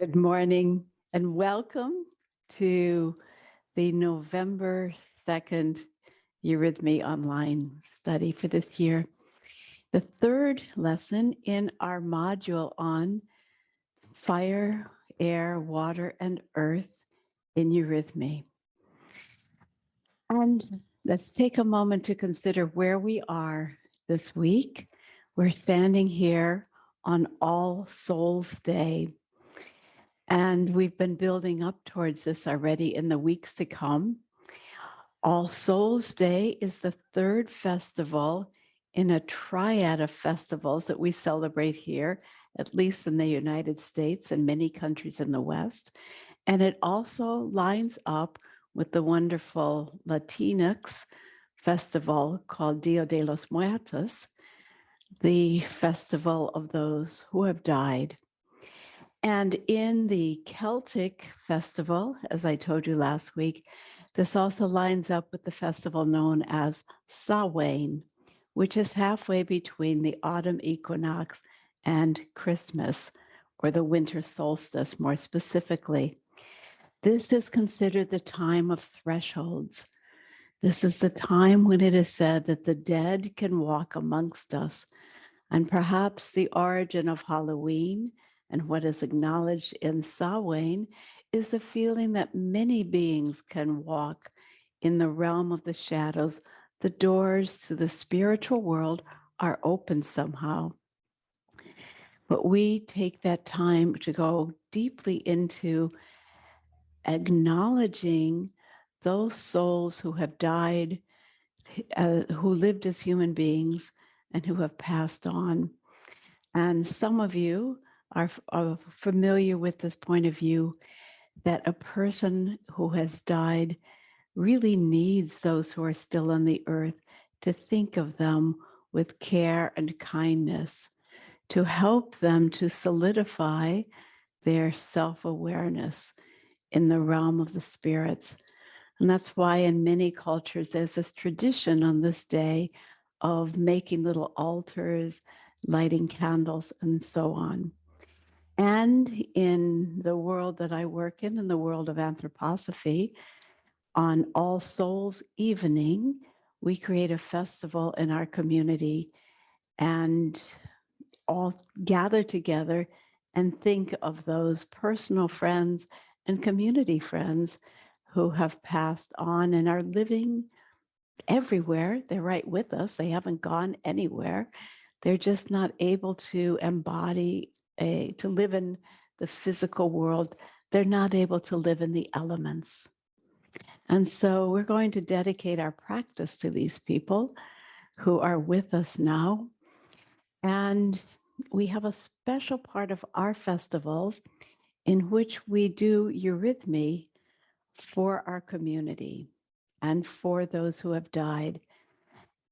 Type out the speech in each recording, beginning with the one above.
Good morning and welcome to the November 2nd Eurythmy online study for this year. The third lesson in our module on fire, air, water, and earth in Eurythmy. And let's take a moment to consider where we are this week. We're standing here on All Souls Day. And we've been building up towards this already in the weeks to come. All Souls Day is the third festival in a triad of festivals that we celebrate here, at least in the United States and many countries in the West. And it also lines up with the wonderful Latinx festival called Dia de los Muertos, the festival of those who have died. And in the Celtic festival, as I told you last week, this also lines up with the festival known as Samhain, which is halfway between the autumn equinox and Christmas, or the winter solstice more specifically. This is considered the time of thresholds. This is the time when it is said that the dead can walk amongst us. And perhaps the origin of Halloween and what is acknowledged in Samhain is the feeling that many beings can walk in the realm of the shadows. The doors to the spiritual world are open somehow. But we take that time to go deeply into acknowledging those souls who have died, who lived as human beings, and who have passed on. And some of you are familiar with this point of view that a person who has died really needs those who are still on the earth to think of them with care and kindness, to help them to solidify their self-awareness in the realm of the spirits. And that's why in many cultures, there's this tradition on this day of making little altars, lighting candles, and so on. And in the world that I work in the world of anthroposophy, on All Souls Evening, we create a festival in our community and all gather together and think of those personal friends and community friends who have passed on and are living everywhere. They're right with us. They haven't gone anywhere. They're just not able to embody to live in the physical world. They're not able to live in the elements. And so we're going to dedicate our practice to these people who are with us now. And we have a special part of our festivals in which we do Eurythmy for our community and for those who have died.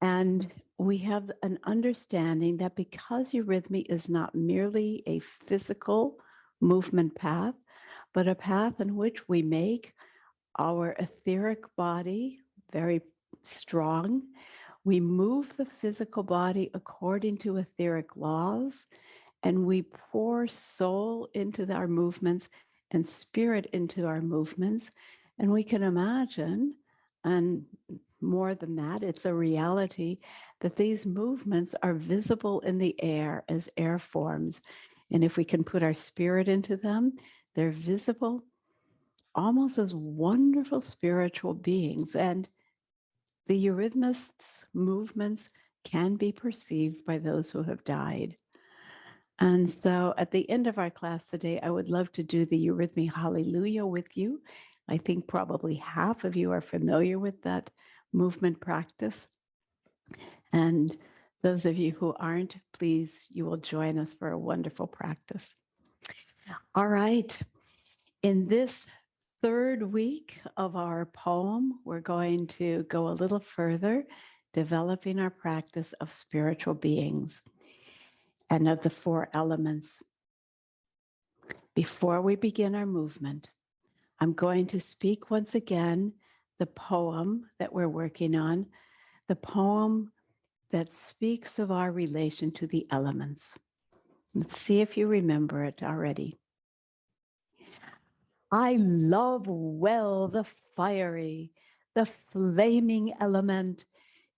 And we have an understanding that because Eurythmy is not merely a physical movement path, but a path in which we make our etheric body very strong. We move the physical body according to etheric laws, and we pour soul into our movements and spirit into our movements. And we can imagine, and more than that, it's a reality that these movements are visible in the air as air forms. And if we can put our spirit into them, they're visible almost as wonderful spiritual beings. And the Eurythmists' movements can be perceived by those who have died. And so at the end of our class today, I would love to do the Eurythmy Hallelujah with you. I think probably half of you are familiar with that movement practice. And those of you who aren't, please, you will join us for a wonderful practice. All right. In this third week of our poem, we're going to go a little further, developing our practice of spiritual beings and of the four elements. Before we begin our movement, I'm going to speak once again the poem that we're working on, the poem that speaks of our relation to the elements. Let's see if you remember it already. I love well the fiery, the flaming element,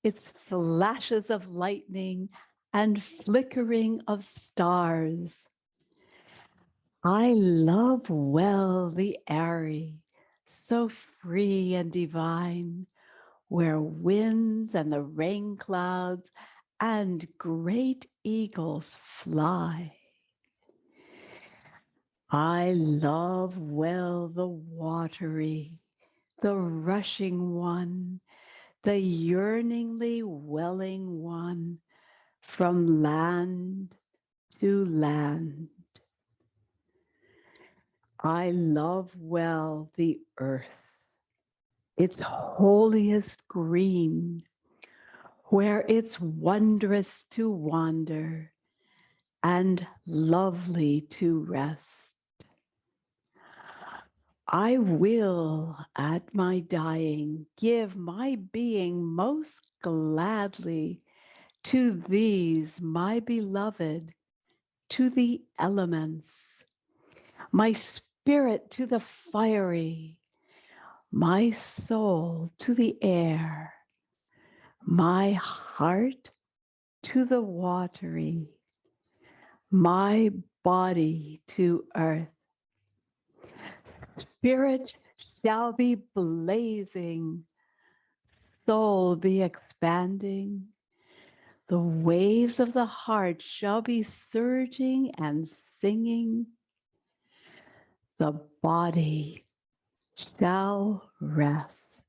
its flashes of lightning and flickering of stars. I love well the airy, so free and divine, where winds and the rain clouds and great eagles fly. I love well the watery, the rushing one, the yearningly welling one from land to land. I love well the earth, its holiest green, where it's wondrous to wander and lovely to rest. I will at my dying give my being most gladly to these, my beloved, to the elements, my spirit to the fiery, my soul to the air, my heart to the watery, my body to earth. Spirit shall be blazing, soul be expanding. The waves of the heart shall be surging and singing. The body shall rest.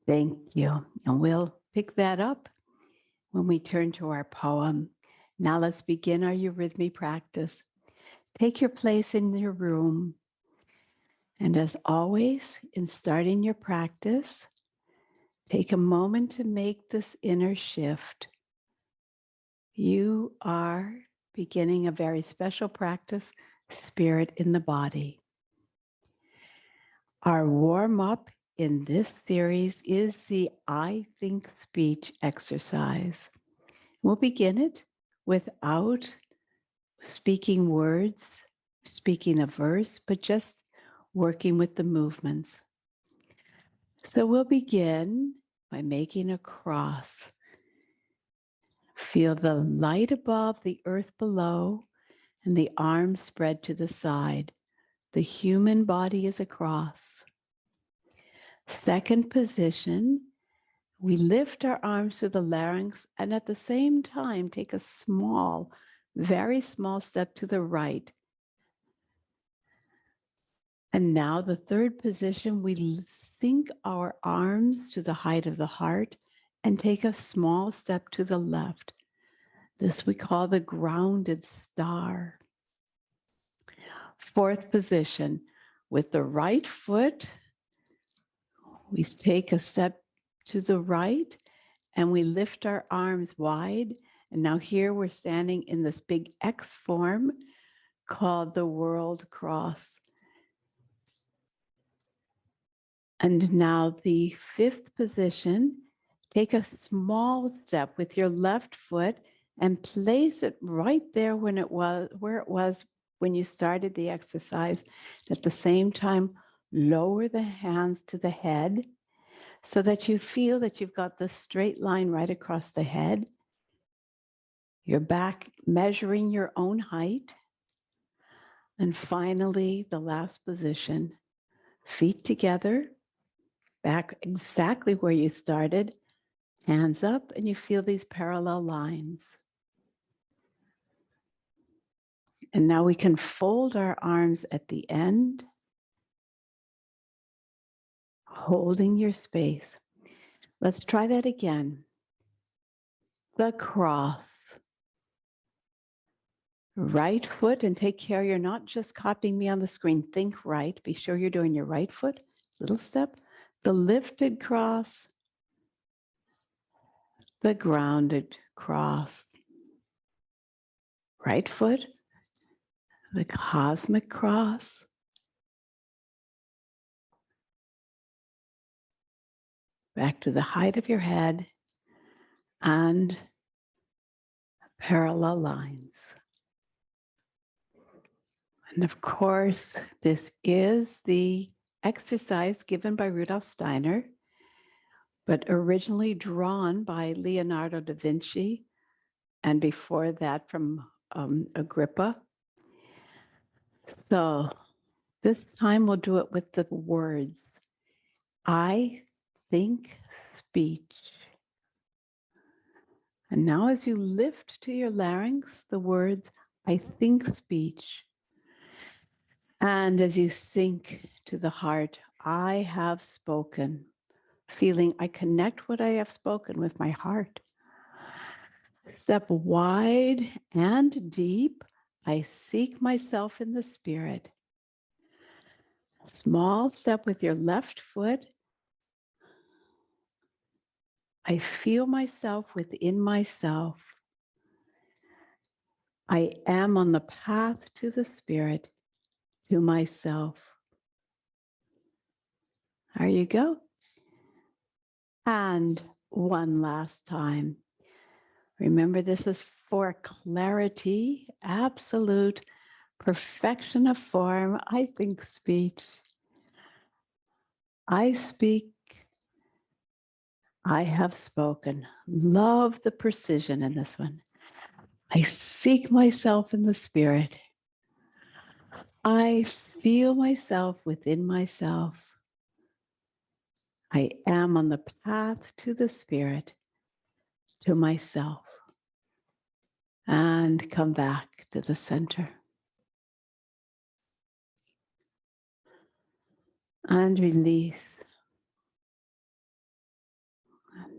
Thank you. And we'll pick that up when we turn to our poem. Now let's begin our Eurythmy practice. Take your place in your room. And as always, in starting your practice, take a moment to make this inner shift. You are beginning a very special practice, spirit in the body. Our warm-up in this series is the I think speech exercise. We'll begin it without speaking words, speaking a verse, but just working with the movements. So we'll begin by making a cross. Feel the light above, the earth below, and the arms spread to the side. The human body is a cross. Second position, we lift our arms to the larynx and at the same time take a small, very small step to the right. And now the third position, we sink our arms to the height of the heart and take a small step to the left. This we call the grounded star. Fourth position, with the right foot, we take a step to the right and we lift our arms wide. And now here we're standing in this big X form called the world cross. And now the fifth position, take a small step with your left foot and place it right there where it was when you started the exercise. At the same time, lower the hands to the head so that you feel that you've got the straight line right across the head. You're back measuring your own height. And finally, the last position, feet together, back exactly where you started, hands up, and you feel these parallel lines. And now we can fold our arms at the end, holding your space. Let's try that again. The cross. Right foot, and take care you're not just copying me on the screen. Think right. Be sure you're doing your right foot. Little step. The lifted cross. The grounded cross. Right foot. The cosmic cross. Back to the height of your head. And parallel lines. And of course, this is the exercise given by Rudolf Steiner, but originally drawn by Leonardo da Vinci, and before that from Agrippa. So this time we'll do it with the words, I think speech. And now as you lift to your larynx the words, I think speech. And as you sink to the heart, I have spoken, feeling I connect what I have spoken with my heart. Step wide and deep, I seek myself in the spirit. Small step with your left foot. I feel myself within myself. I am on the path to the spirit, to myself. There you go. And one last time. Remember, this is for clarity, absolute perfection of form. I think speech. I speak. I have spoken. Love the precision in this one. I seek myself in the spirit. I feel myself within myself. I am on the path to the spirit, to myself. And come back to the center. And release.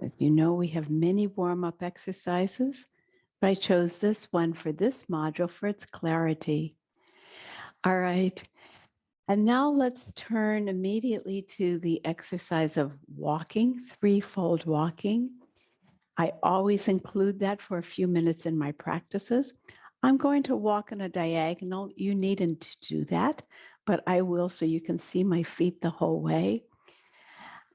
As you know, we have many warm-up exercises, but I chose this one for this module for its clarity. All right. And now let's turn immediately to the exercise of walking, threefold walking. I always include that for a few minutes in my practices. I'm going to walk in a diagonal. You needn't do that, but I will so you can see my feet the whole way.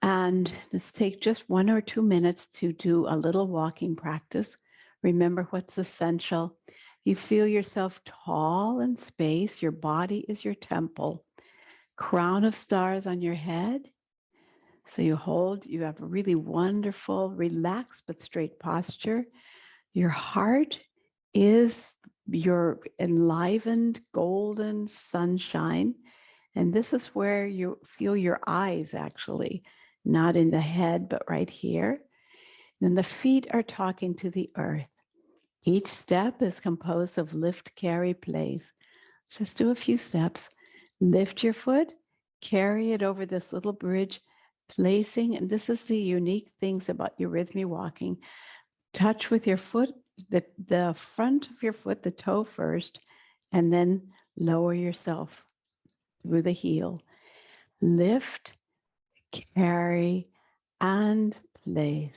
And let's take just 1 or 2 minutes to do a little walking practice. Remember what's essential. You feel yourself tall in space. Your body is your temple. Crown of stars on your head. So you have a really wonderful, relaxed but straight posture. Your heart is your enlivened golden sunshine. And this is where you feel your eyes actually, not in the head, but right here. And the feet are talking to the earth. Each step is composed of lift, carry, place. Just do a few steps. Lift your foot, carry it over this little bridge, placing, and this is the unique things about Eurythmy walking. Touch with your foot, the front of your foot, the toe first, and then lower yourself through the heel. Lift, carry, and place.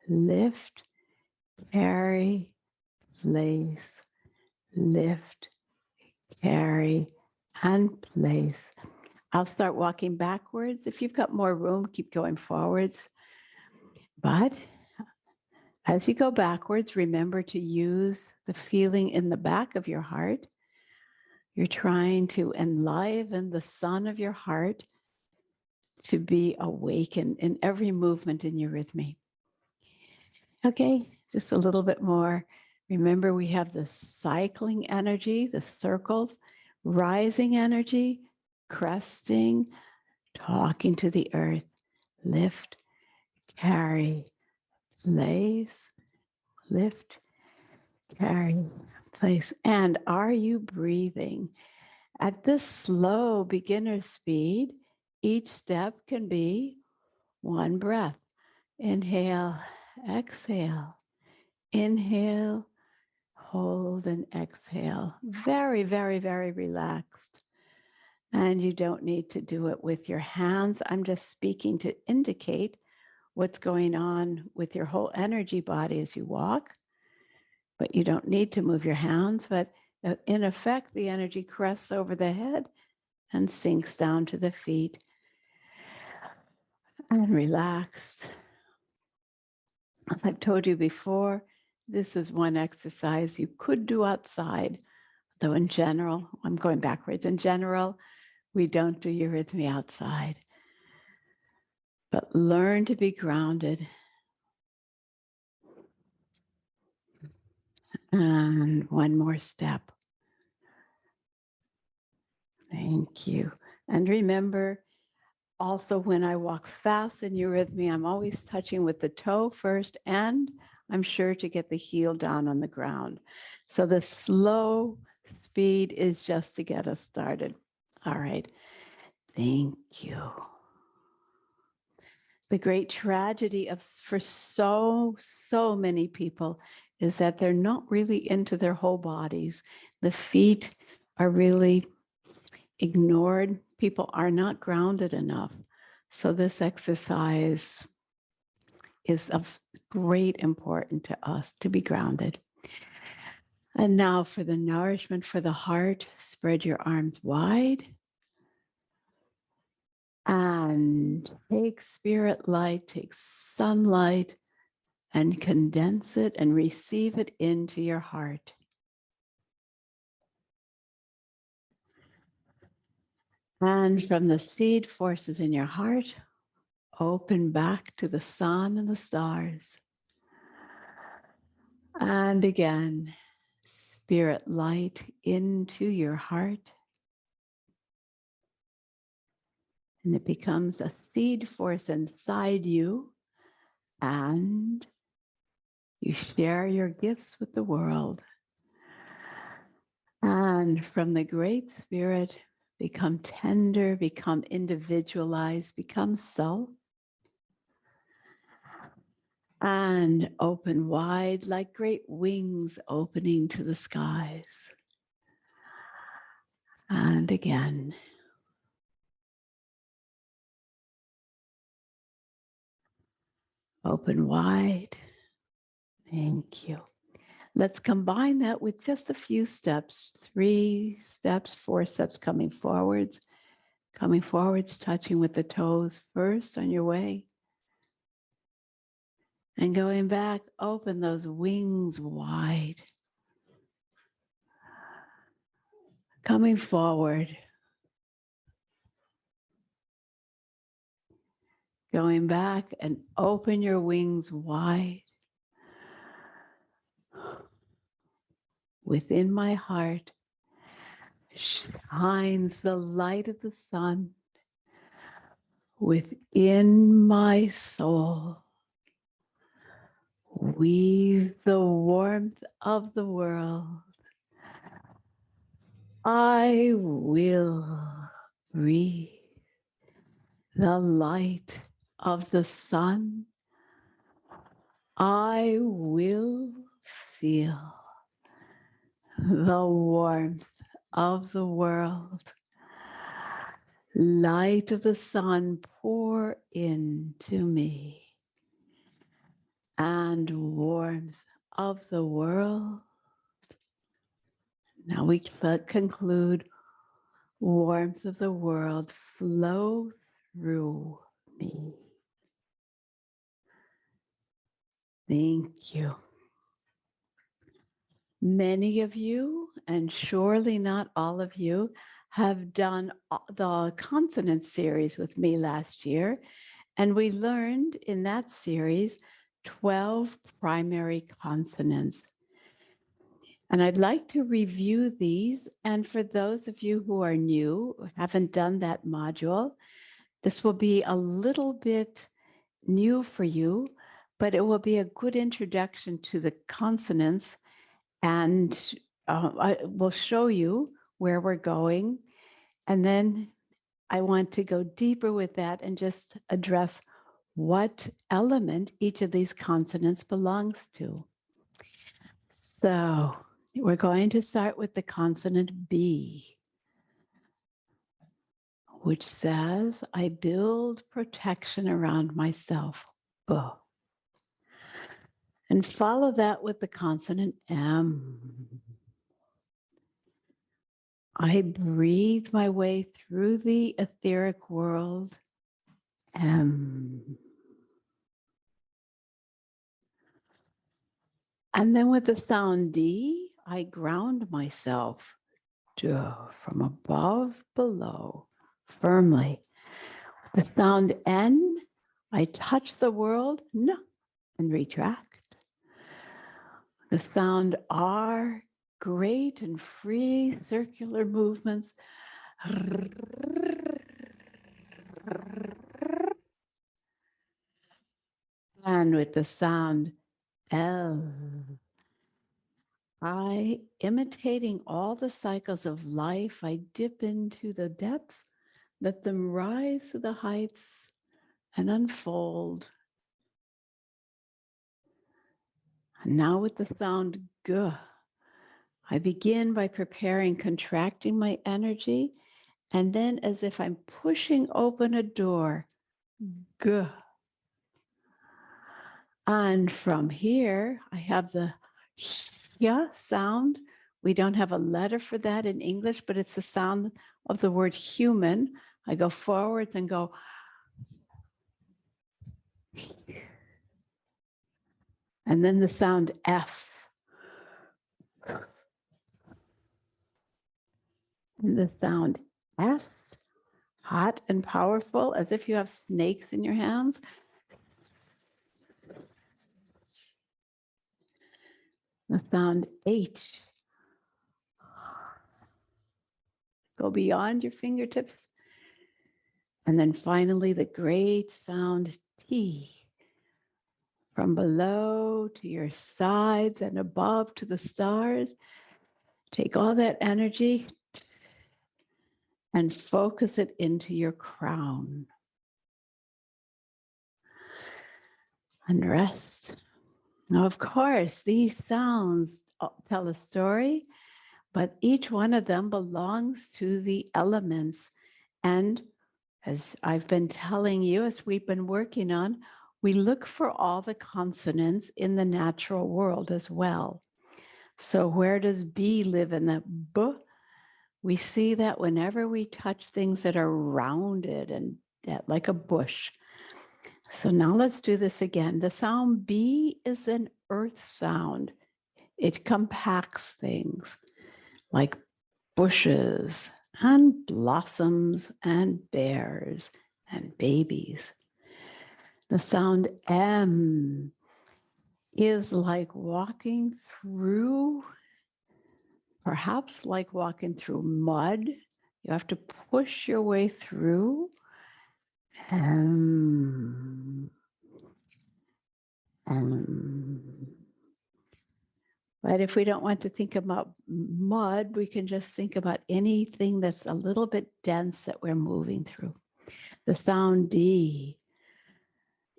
Lift, carry, place. Lift, carry, and place. I'll start walking backwards. If you've got more room, keep going forwards. But as you go backwards, remember to use the feeling in the back of your heart. You're trying to enliven the sun of your heart to be awakened in every movement in Eurythmy. Okay, just a little bit more. Remember, we have the cycling energy, the circle, rising energy, cresting, talking to the earth, lift, carry, place, lift, carry, place. And are you breathing? At this slow beginner speed, each step can be one breath. Inhale, exhale, inhale, hold and exhale. Very, very, very relaxed. And you don't need to do it with your hands. I'm just speaking to indicate what's going on with your whole energy body as you walk. But you don't need to move your hands. But in effect, the energy crests over the head and sinks down to the feet. And relaxed. As I've told you before, this is one exercise you could do outside, though in general, I'm going backwards. In general, we don't do eurythmy outside. But learn to be grounded. And one more step. Thank you. And remember, also when I walk fast in eurythmy, I'm always touching with the toe first, and I'm sure to get the heel down on the ground. So the slow speed is just to get us started. All right. Thank you. The great tragedy for so many people is that they're not really into their whole bodies. The feet are really ignored. People are not grounded enough. So this exercise is of great importance to us to be grounded. And now for the nourishment for the heart, spread your arms wide. And take spirit light, take sunlight, and condense it and receive it into your heart. And from the seed forces in your heart, open back to the sun and the stars. And again, spirit light into your heart. And it becomes a seed force inside you. And you share your gifts with the world. And from the Great Spirit, become tender, become individualized, become self. And open wide like great wings opening to the skies. And again. Open wide. Thank you. Let's combine that with just a few steps, 3 steps, 4 steps coming forwards, touching with the toes first on your way. And going back, open those wings wide. Coming forward. Going back and open your wings wide. Within my heart shines the light of the sun. Within my soul, weave the warmth of the world. I will breathe the light of the sun. I will feel the warmth of the world. Light of the sun, pour into me. And warmth of the world. Now we conclude, warmth of the world, flow through me. Thank you. Many of you, and surely not all of you, have done the Consonant series with me last year. And we learned in that series 12 primary consonants. And I'd like to review these. And for those of you who are new, haven't done that module, this will be a little bit new for you, but it will be a good introduction to the consonants. And I will show you where we're going. And then I want to go deeper with that and just address what element each of these consonants belongs to. So we're going to start with the consonant B, which says, I build protection around myself. B. And follow that with the consonant M. I breathe my way through the etheric world. M. And then with the sound D, I ground myself from above, below, firmly. The sound N, I touch the world, no, and retract. The sound R, great and free circular movements. And with the sound L, I, imitating all the cycles of life, I dip into the depths, let them rise to the heights and unfold. And now with the sound G, I begin by preparing, contracting my energy, and then as if I'm pushing open a door, G. And from here, I have the yeah sound. We don't have a letter for that in English, but it's the sound of the word human. I go forwards and go. And then the sound F. And the sound S, hot and powerful, as if you have snakes in your hands. The sound H. Go beyond your fingertips. And then finally, the great sound T. From below to your sides and above to the stars. Take all that energy and focus it into your crown. And rest. Now, of course, these sounds tell a story, but each one of them belongs to the elements. And as I've been telling you, as we've been working on, we look for all the consonants in the natural world as well. So where does B live in the B? We see that whenever we touch things that are rounded and like a bush. So now let's do this again. The sound B is an earth sound. It compacts things like bushes and blossoms and bears and babies. The sound M is like walking through, perhaps like walking through mud. You have to push your way through. But if we don't want to think about mud, we can just think about anything that's a little bit dense that we're moving through. The sound D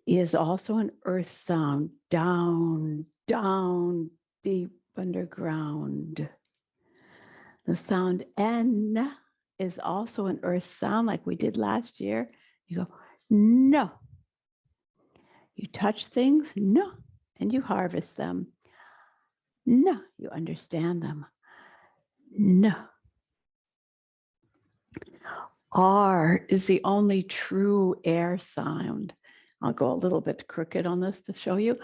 is also an earth sound, down, down, deep underground. The sound N is also an earth sound like we did last year. You go, no. You touch things, no, and you harvest them. No, you understand them. No. R is the only true air sound. I'll go a little bit crooked on this to show you.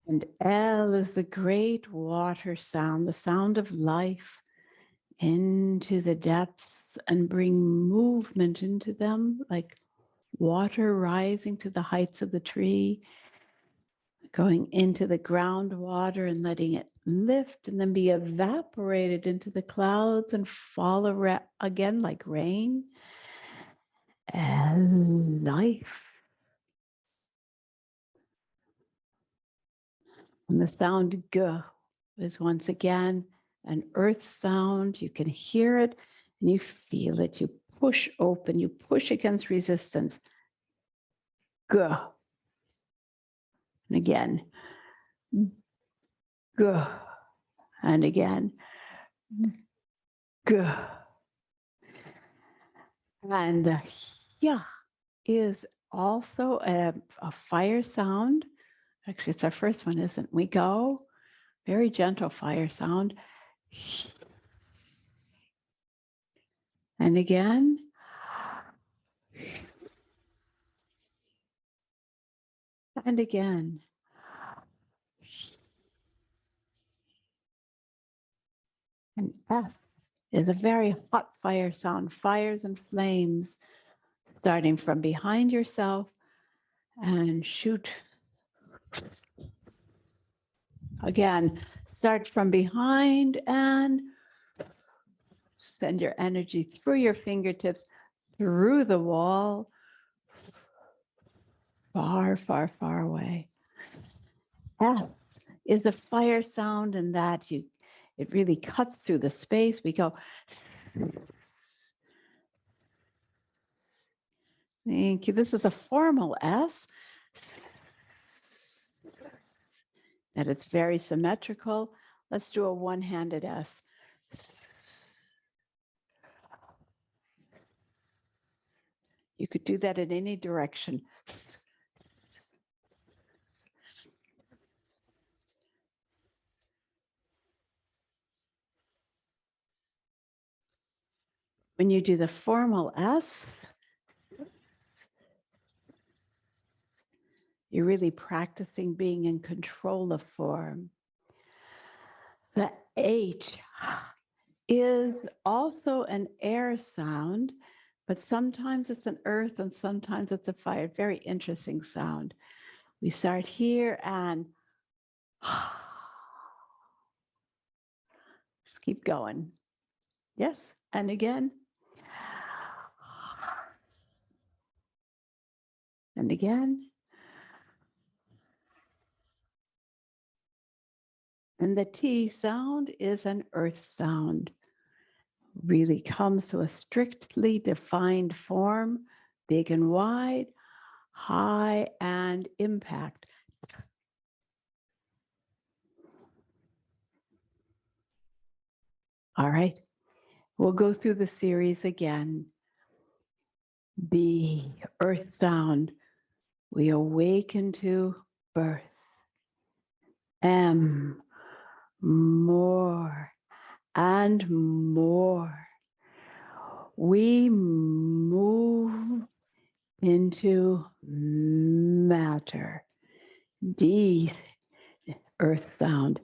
And L is the great water sound, the sound of life into the depths and bring movement into them, like water rising to the heights of the tree, going into the groundwater and letting it lift and then be evaporated into the clouds and fall again like rain. And life. And the sound G is once again an earth sound. You can hear it and you feel it. You push open, you push against resistance. G. And again. G. And again. G. And yeah is also a fire sound. Actually, it's our first one, isn't it? We go very gentle fire sound. And again. And again. And F is a very hot fire sound, fires and flames, starting from behind yourself and shoot. Again, start from behind and send your energy through your fingertips, through the wall, far, far, far away. S is a fire sound, and that it really cuts through the space. We go. Thank you. This is a formal S. And it's very symmetrical. Let's do a one-handed S. You could do that in any direction. When you do the formal S, you're really practicing being in control of form. The H is also an air sound, but sometimes it's an earth and sometimes it's a fire. Very interesting sound. We start here and just keep going. Yes, and again. And again. And the T sound is an earth sound. Really comes to a strictly defined form, big and wide, high and impact. All right, we'll go through the series again. B, earth sound. We awaken to birth. M, more and more. We move into matter. D, earth sound.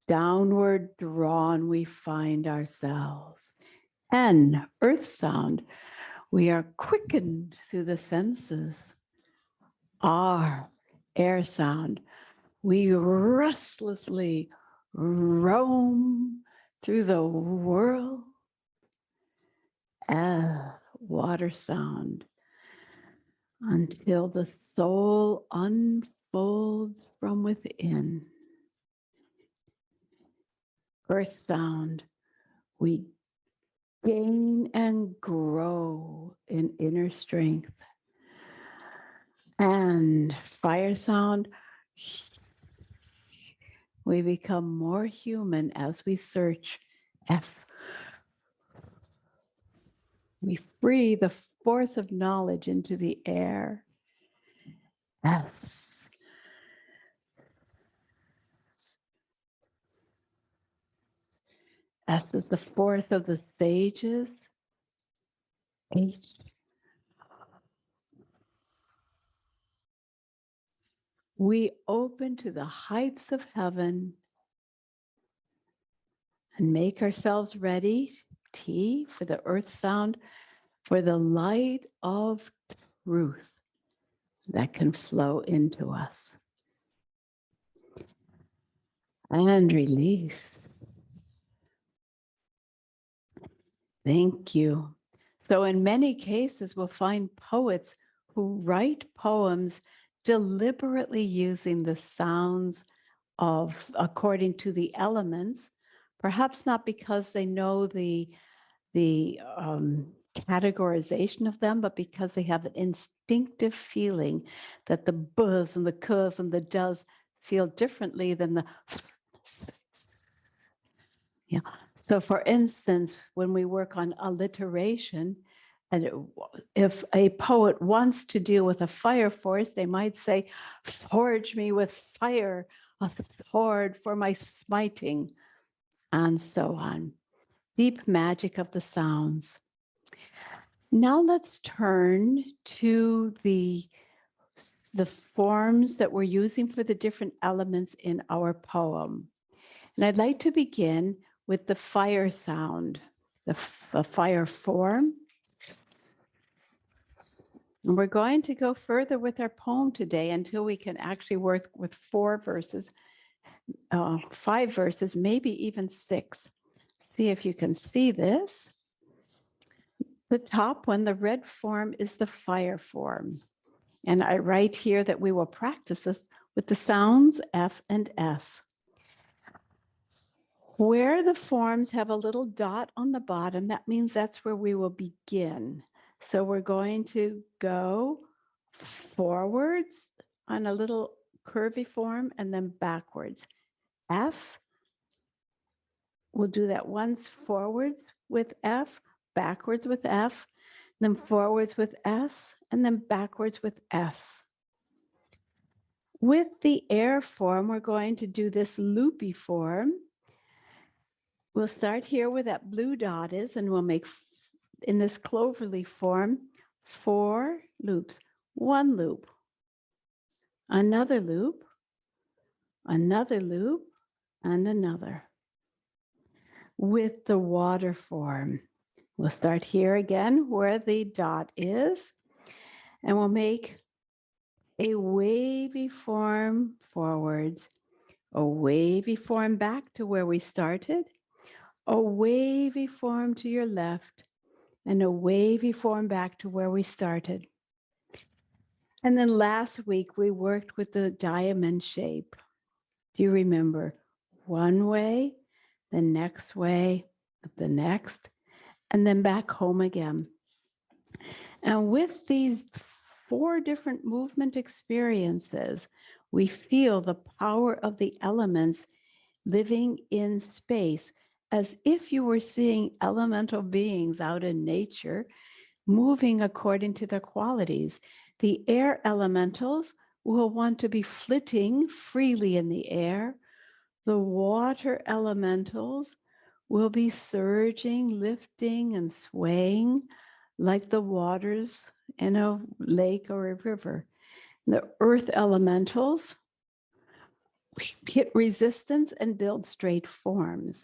Downward drawn, we find ourselves. N, earth sound. We are quickened through the senses. R, air sound. We restlessly roam through the world. L, water sound. Until the soul unfolds from within. Earth sound. We gain and grow in inner strength. And fire sound. We become more human as we search. F. We free the force of knowledge into the air. S. S is the fourth of the sages. H. We open to the heights of heaven and make ourselves ready, T, for the earth sound, for the light of truth that can flow into us. And release. Thank you. So in many cases, we'll find poets who write poems deliberately using the sounds of, according to the elements, perhaps not because they know the categorization of them, but because they have an instinctive feeling that the buzz and the cuz and the does feel differently than the yeah. So for instance, when we work on alliteration, and if a poet wants to deal with a fire force, they might say, forge me with fire a sword for my smiting, and so on. Deep magic of the sounds. Now let's turn to the forms that we're using for the different elements in our poem. And I'd like to begin with the fire sound, the fire form. And we're going to go further with our poem today until we can actually work with 4 verses, 5 verses, maybe even 6. See if you can see this. The top one, the red form, is the fire form. And I write here that we will practice this with the sounds F and S. Where the forms have a little dot on the bottom, that means that's where we will begin. So we're going to go forwards on a little curvy form and then backwards. F, we'll do that once forwards with F, backwards with F, then forwards with S, and then backwards with S. With the air form, we're going to do this loopy form. We'll start here where that blue dot is, and we'll make, in this cloverleaf form, 4 loops. 1 loop, another loop, another loop, and another. With the water form, we'll start here again where the dot is, and we'll make a wavy form forwards, a wavy form back to where we started, a wavy form to your left, and a wavy form back to where we started. And then last week we worked with the diamond shape. Do you remember? One way, the next way, the next, and then back home again. And with these 4 different movement experiences, we feel the power of the elements living in space, as if you were seeing elemental beings out in nature, moving according to their qualities. The air elementals will want to be flitting freely in the air. The water elementals will be surging, lifting, and swaying like the waters in a lake or a river. The earth elementals hit resistance and build straight forms.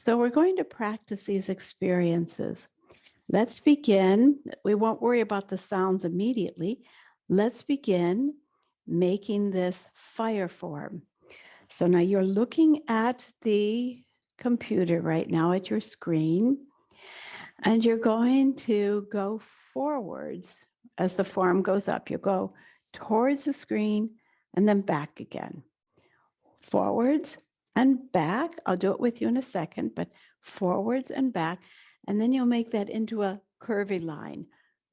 So we're going to practice these experiences. Let's begin. We won't worry about the sounds immediately. Let's begin making this fire form. So now you're looking at the computer right now at your screen, and you're going to go forwards as the form goes up. You go towards the screen and then back again. Forwards and back. I'll do it with you in a second, but forwards and back. And then you'll make that into a curvy line.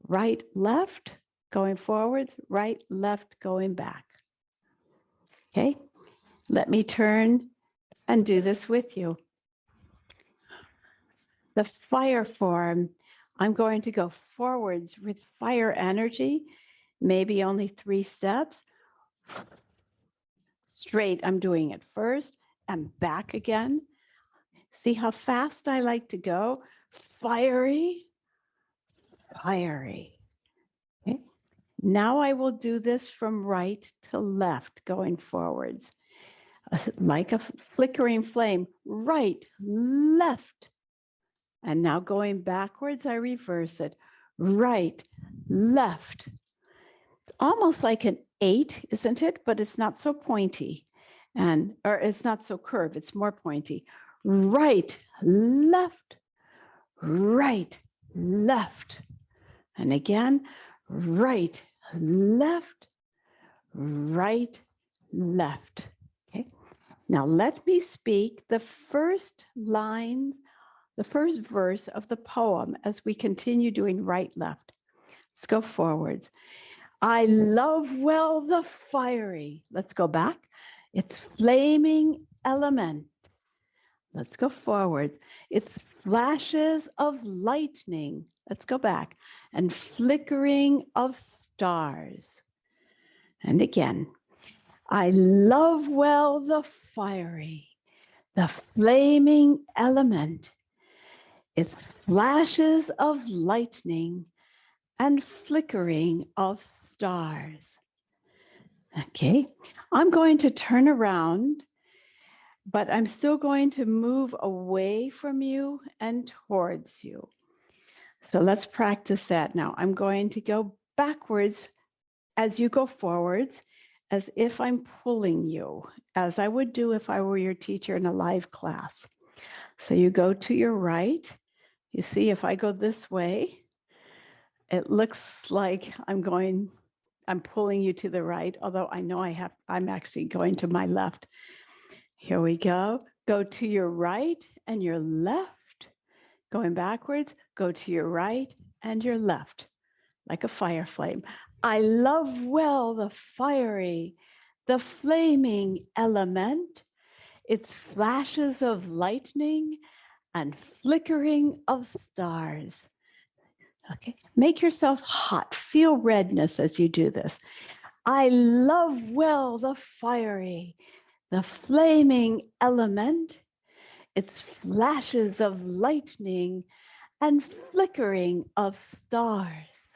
Right, left, going forwards, right, left, going back. Okay, let me turn and do this with you. The fire form, I'm going to go forwards with fire energy, maybe only 3 steps. Straight, I'm doing it first, and back again. See how fast I like to go? Fiery, fiery. Okay. Now I will do this from right to left, going forwards. Like a flickering flame, right, left. And now going backwards, I reverse it. Right, left. Almost like an 8, isn't it? But it's not so pointy. Or it's not so curved, it's more pointy. Right, left, right, left. And again, right, left, right, left. Okay. Now let me speak the first line, the first verse of the poem as we continue doing right, left. Let's go forwards. I love well the fiery. Let's go back. It's flaming element. Let's go forward. It's flashes of lightning. Let's go back. And flickering of stars. And again, I love well the fiery, the flaming element, its flashes of lightning and flickering of stars. Okay, I'm going to turn around, but I'm still going to move away from you and towards you. So let's practice that now. I'm going to go backwards as you go forwards, as if I'm pulling you, as I would do if I were your teacher in a live class. So you go to your right. You see, if I go this way, it looks like I'm pulling you to the right, although I know I'm actually going to my left. Here we go. Go to your right and your left. Going backwards, go to your right and your left, like a fire flame. I love well the fiery, the flaming element, its flashes of lightning and flickering of stars. Okay, make yourself hot. Feel redness as you do this. I love well the fiery, the flaming element, its flashes of lightning and flickering of stars.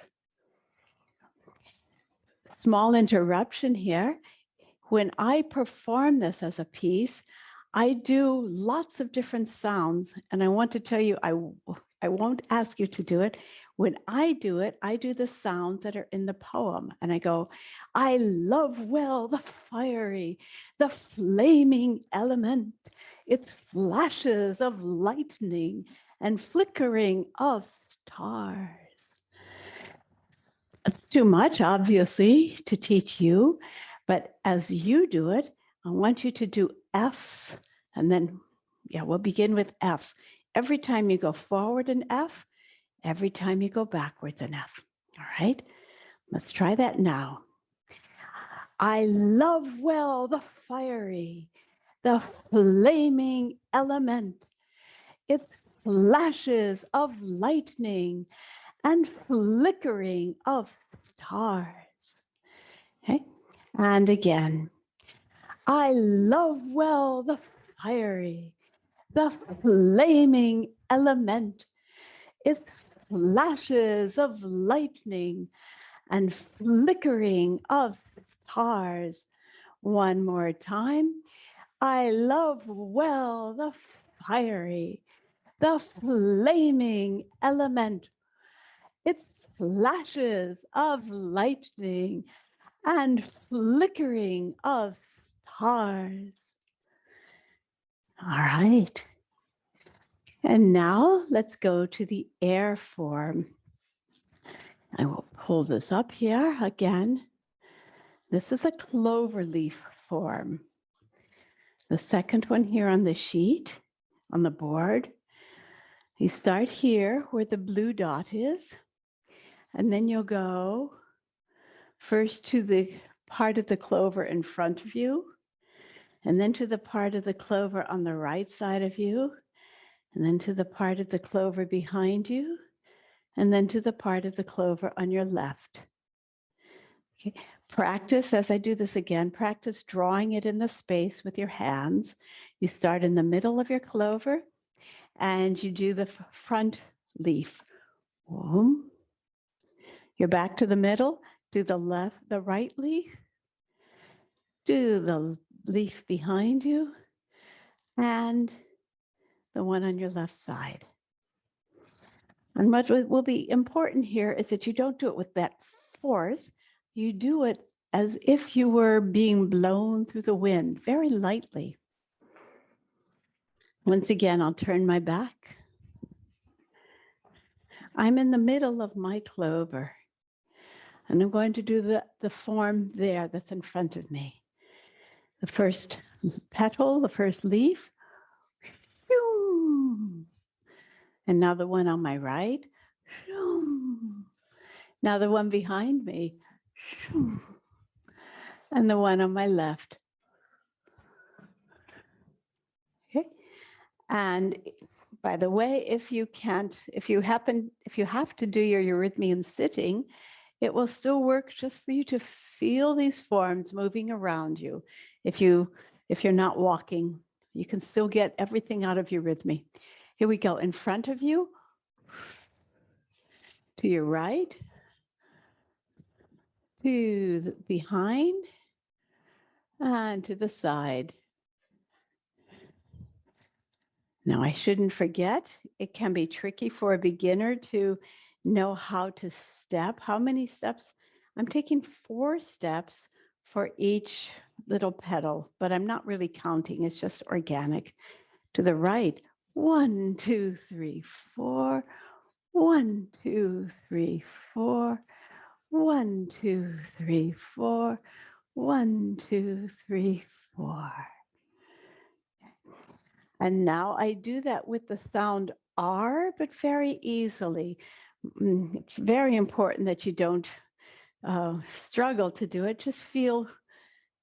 Small interruption here. When I perform this as a piece, I do lots of different sounds, and I want to tell you, I won't ask you to do it. When I do it, I do the sounds that are in the poem, and I go, I love well the fiery, the flaming element, its flashes of lightning and flickering of stars. It's too much, obviously, to teach you, but as you do it, I want you to do Fs, and then, we'll begin with Fs. Every time you go forward an F, every time you go backwards an F. All right, let's try that now. I love well the fiery, the flaming element, its flashes of lightning and flickering of stars. Okay, and again, I love well the fiery, the flaming element, its flashes of lightning and flickering of stars. One more time. I love well the fiery, the flaming element, its flashes of lightning and flickering of stars. All right. And now let's go to the air form. I will pull this up here again. This is a clover leaf form. The second one here on the sheet, on the board. You start here where the blue dot is, and then you'll go first to the part of the clover in front of you, and then to the part of the clover on the right side of you, and then to the part of the clover behind you, and then to the part of the clover on your left. Okay. Practice, as I do this again, practice drawing it in the space with your hands. You start in the middle of your clover, and you do the front leaf. Boom. You're back to the middle, do the right leaf, do the leaf behind you, and the one on your left side. And what will be important here is that you don't do it with that force. You do it as if you were being blown through the wind, very lightly. Once again, I'll turn my back. I'm in the middle of my clover, and I'm going to do the form there that's in front of me. The first petal, the first leaf, and now the one on my right, now the one behind me, and the one on my left. Okay. And by the way, if you have to do your Eurythmy sitting, it will still work just for you to feel these forms moving around you. If you're not walking, you can still get everything out of Eurythmy. Here we go. In front of you, to your right, to the behind, and to the side. Now, I shouldn't forget, it can be tricky for a beginner to know how to step. How many steps? I'm taking 4 steps for each little pedal, but I'm not really counting. It's just organic. To the right, 1, 2, 3, 4. 1, 2, 3, 4. 1, 2, 3, 4. 1, 2, 3, 4. And now I do that with the sound R, but very easily. It's very important that you don't struggle to do it. Just feel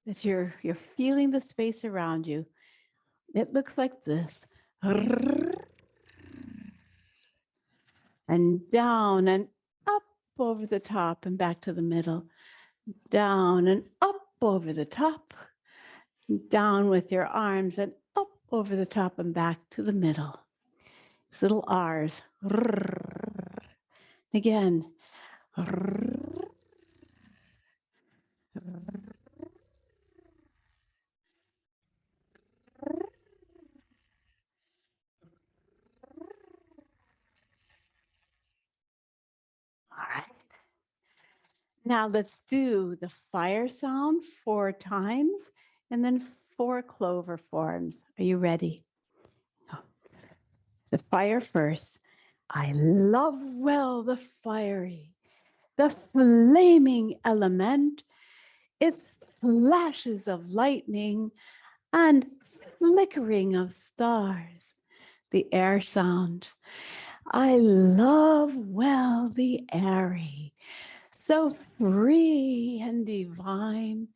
that you're feeling the space around you. It looks like this. And down and up over the top and back to the middle. Down and up over the top. Down with your arms and up over the top and back to the middle. These little R's. Again. All right. Now let's do the fire sound 4 times and then 4 clover forms. Are you ready? The fire first. I love well the fiery, the flaming element, its flashes of lightning and flickering of stars. The air sound. I love well the airy, so free and divine,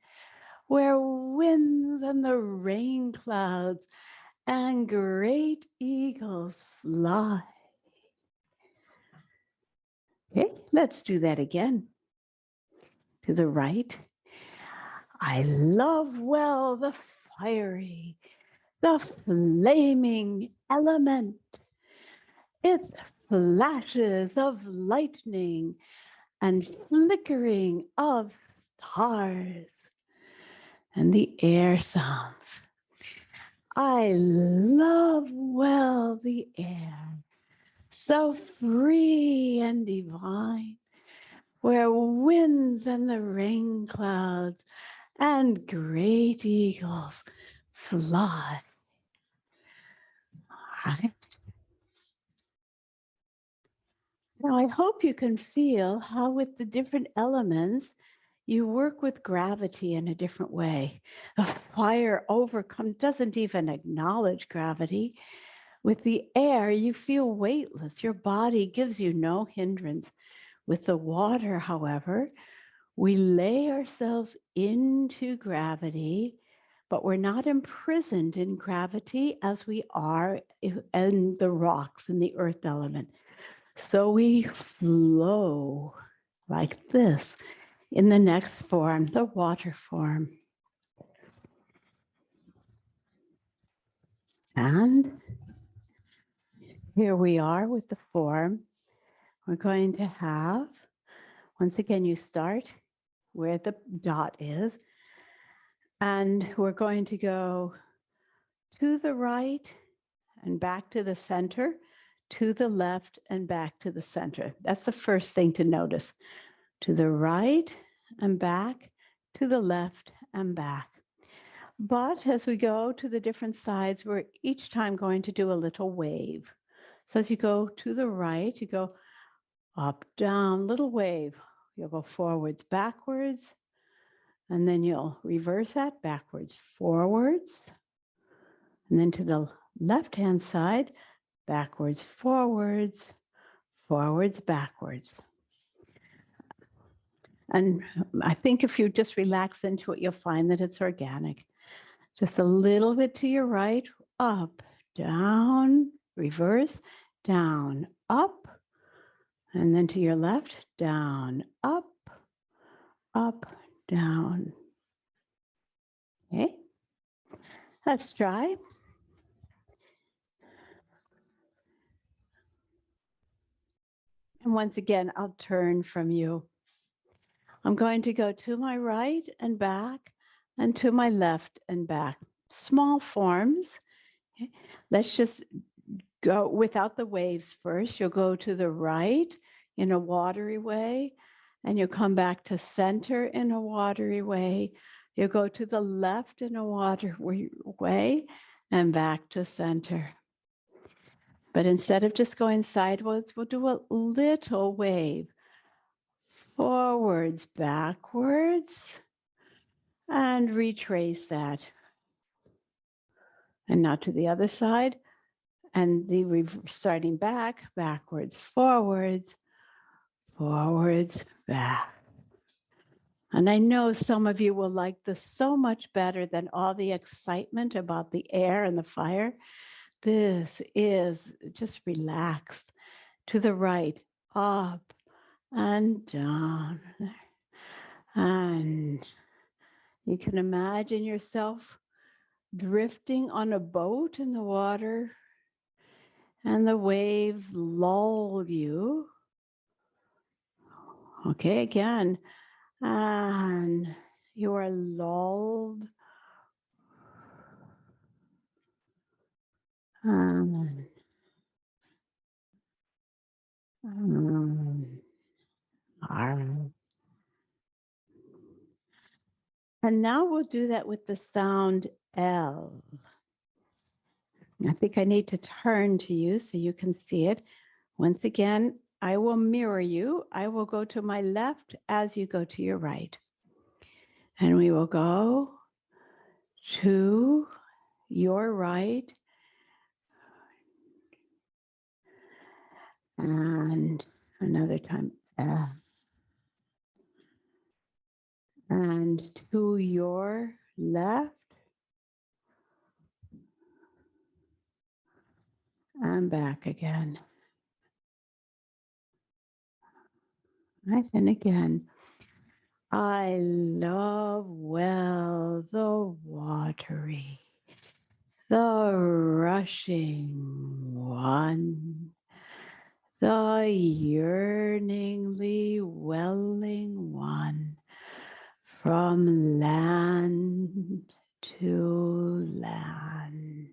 where winds and the rain clouds and great eagles fly. Okay, let's do that again. To the right. I love well the fiery, the flaming element, its flashes of lightning and flickering of stars. And the air sounds. I love well the air, so free and divine, where winds and the rain clouds and great eagles fly. All right. Now, I hope you can feel how with the different elements, you work with gravity in a different way. The fire doesn't even acknowledge gravity. With the air, you feel weightless. Your body gives you no hindrance. With the water, however, we lay ourselves into gravity, but we're not imprisoned in gravity as we are in the rocks in the earth element. So we flow like this in the next form, the water form. And here we are with the form. We're going to have, once again, you start where the dot is, and we're going to go to the right and back to the center, to the left and back to the center. That's the first thing to notice. To the right and back, to the left and back. But as we go to the different sides, we're each time going to do a little wave. So as you go to the right, you go up, down, little wave. You'll go forwards, backwards, and then you'll reverse that backwards, forwards, and then to the left-hand side, backwards, forwards, forwards, backwards. And I think if you just relax into it, you'll find that it's organic. Just a little bit to your right, up, down, reverse, down, up, and then to your left, down, up, up, down. Okay, let's try. And once again, I'll turn from you. I'm going to go to my right and back and to my left and back. Small forms. Okay. Let's just go without the waves first. You'll go to the right in a watery way, and you'll come back to center in a watery way. You'll go to the left in a watery way and back to center. But instead of just going sideways, we'll do a little wave. Forwards, backwards, and retrace that. And now to the other side. And starting back, backwards, forwards, forwards, back. And I know some of you will like this so much better than all the excitement about the air and the fire. This is just relaxed. To the right, up and down. And you can imagine yourself drifting on a boat in the water, and the waves lull you. Okay, again. And you are lulled. And now we'll do that with the sound L. I think I need to turn to you so you can see it. Once again, I will mirror you. I will go to my left as you go to your right. And we will go to your right and another time. And to your left and back again. Right, and again. I love well the watery, the rushing one, the yearningly welling one, from land to land.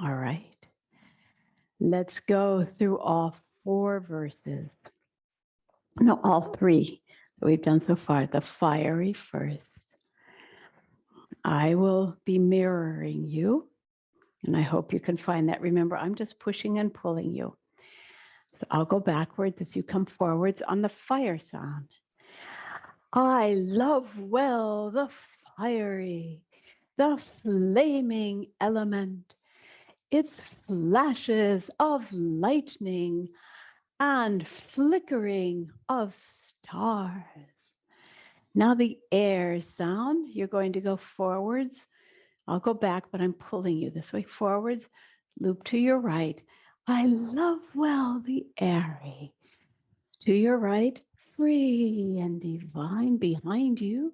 All right. Let's go through all 4 verses. No, all 3 that we've done so far. The fiery first. I will be mirroring you, and I hope you can find that. Remember, I'm just pushing and pulling you. So I'll go backwards as you come forwards on the fire sound. I love well the fiery, the flaming element, its flashes of lightning and flickering of stars. Now the air sound, you're going to go forwards. I'll go back, but I'm pulling you this way, forwards, loop to your right. I love well the airy. To your right, free and divine. Behind you,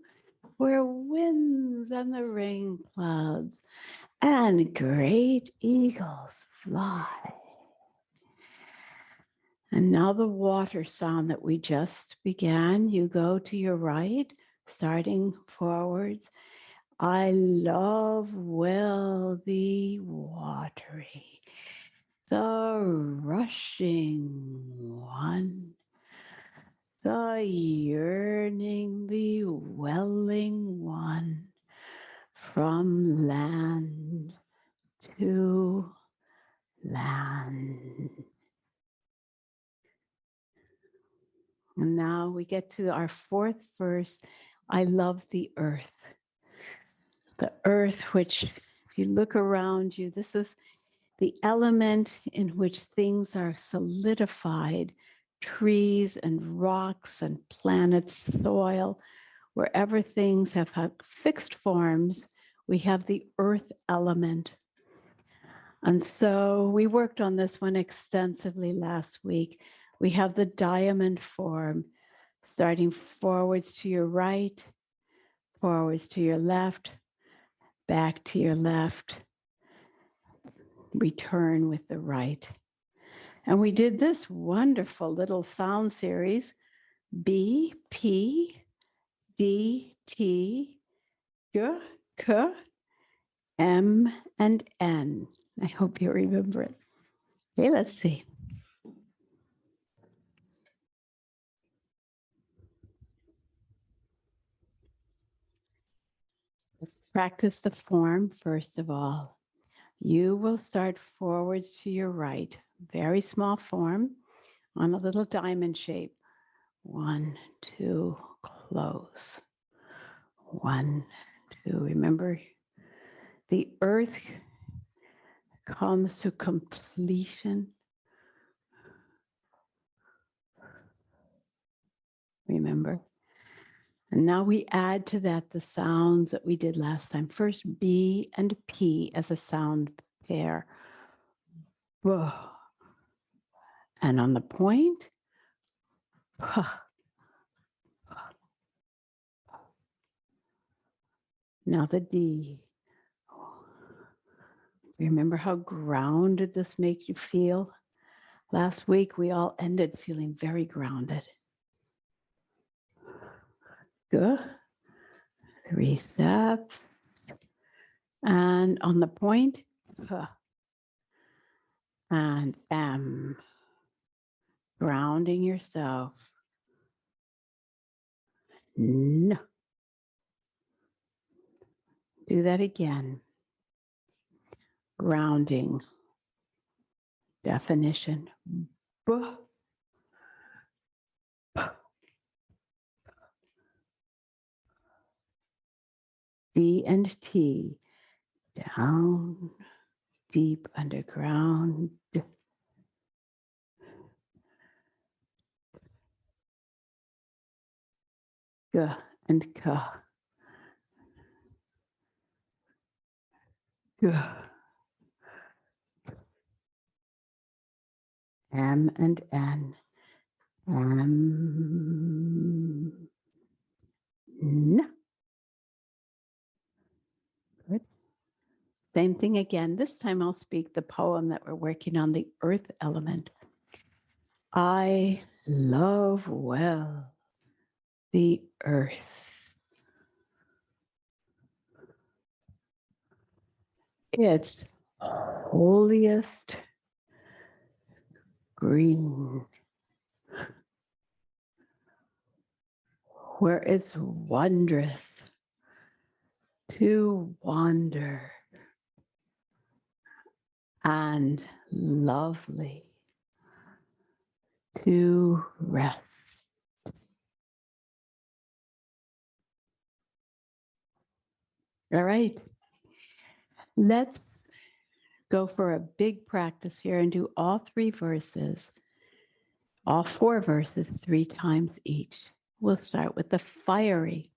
where winds and the rain clouds and great eagles fly. And now the water sound that we just began, you go to your right, starting forwards. I love well the watery, the rushing one, the yearning, the welling one, from land to land. And now we get to our 4th verse. I love the earth. The earth, which, if you look around you, this is the element in which things are solidified, trees and rocks and planets, soil, wherever things have had fixed forms, we have the earth element. And so we worked on this one extensively last week. We have the diamond form, starting forwards to your right, forwards to your left, back to your left, return with the right. And we did this wonderful little sound series, B, P, D, T, G, K, M, and N. I hope you remember it. Okay, let's see. Let's practice the form first of all. You will start forwards to your right, very small form on a little diamond shape. 1, 2, close. 1, 2. Remember, the earth comes to completion. Remember? And now we add to that the sounds that we did last time. First, B and P as a sound pair. And on the point, now the D. Remember how grounded this makes you feel? Last week, we all ended feeling very grounded. Good. 3 steps. And on the point, and M. Grounding yourself. No. Do that again. Grounding. Definition. B and T. Down, deep underground. G and K. G. M and N. M. N. Good. Same thing again. This time I'll speak the poem that we're working on, the earth element. I love well the earth. Its holiest green, where it's wondrous to wander and lovely to rest. All right, let's go for a big practice here and do all 3 verses, all 4 verses 3 times each. We'll start with the fiery.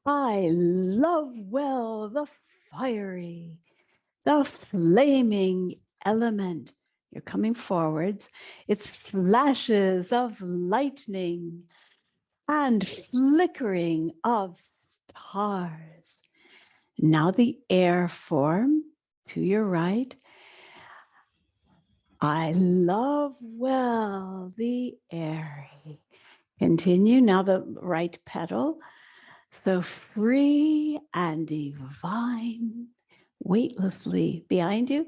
I love well the fiery, the flaming element. You're coming forwards. It's flashes of lightning and flickering of stars. Now the air form to your right. I love well the airy. Continue. Now the right pedal. So free and divine, weightlessly behind you,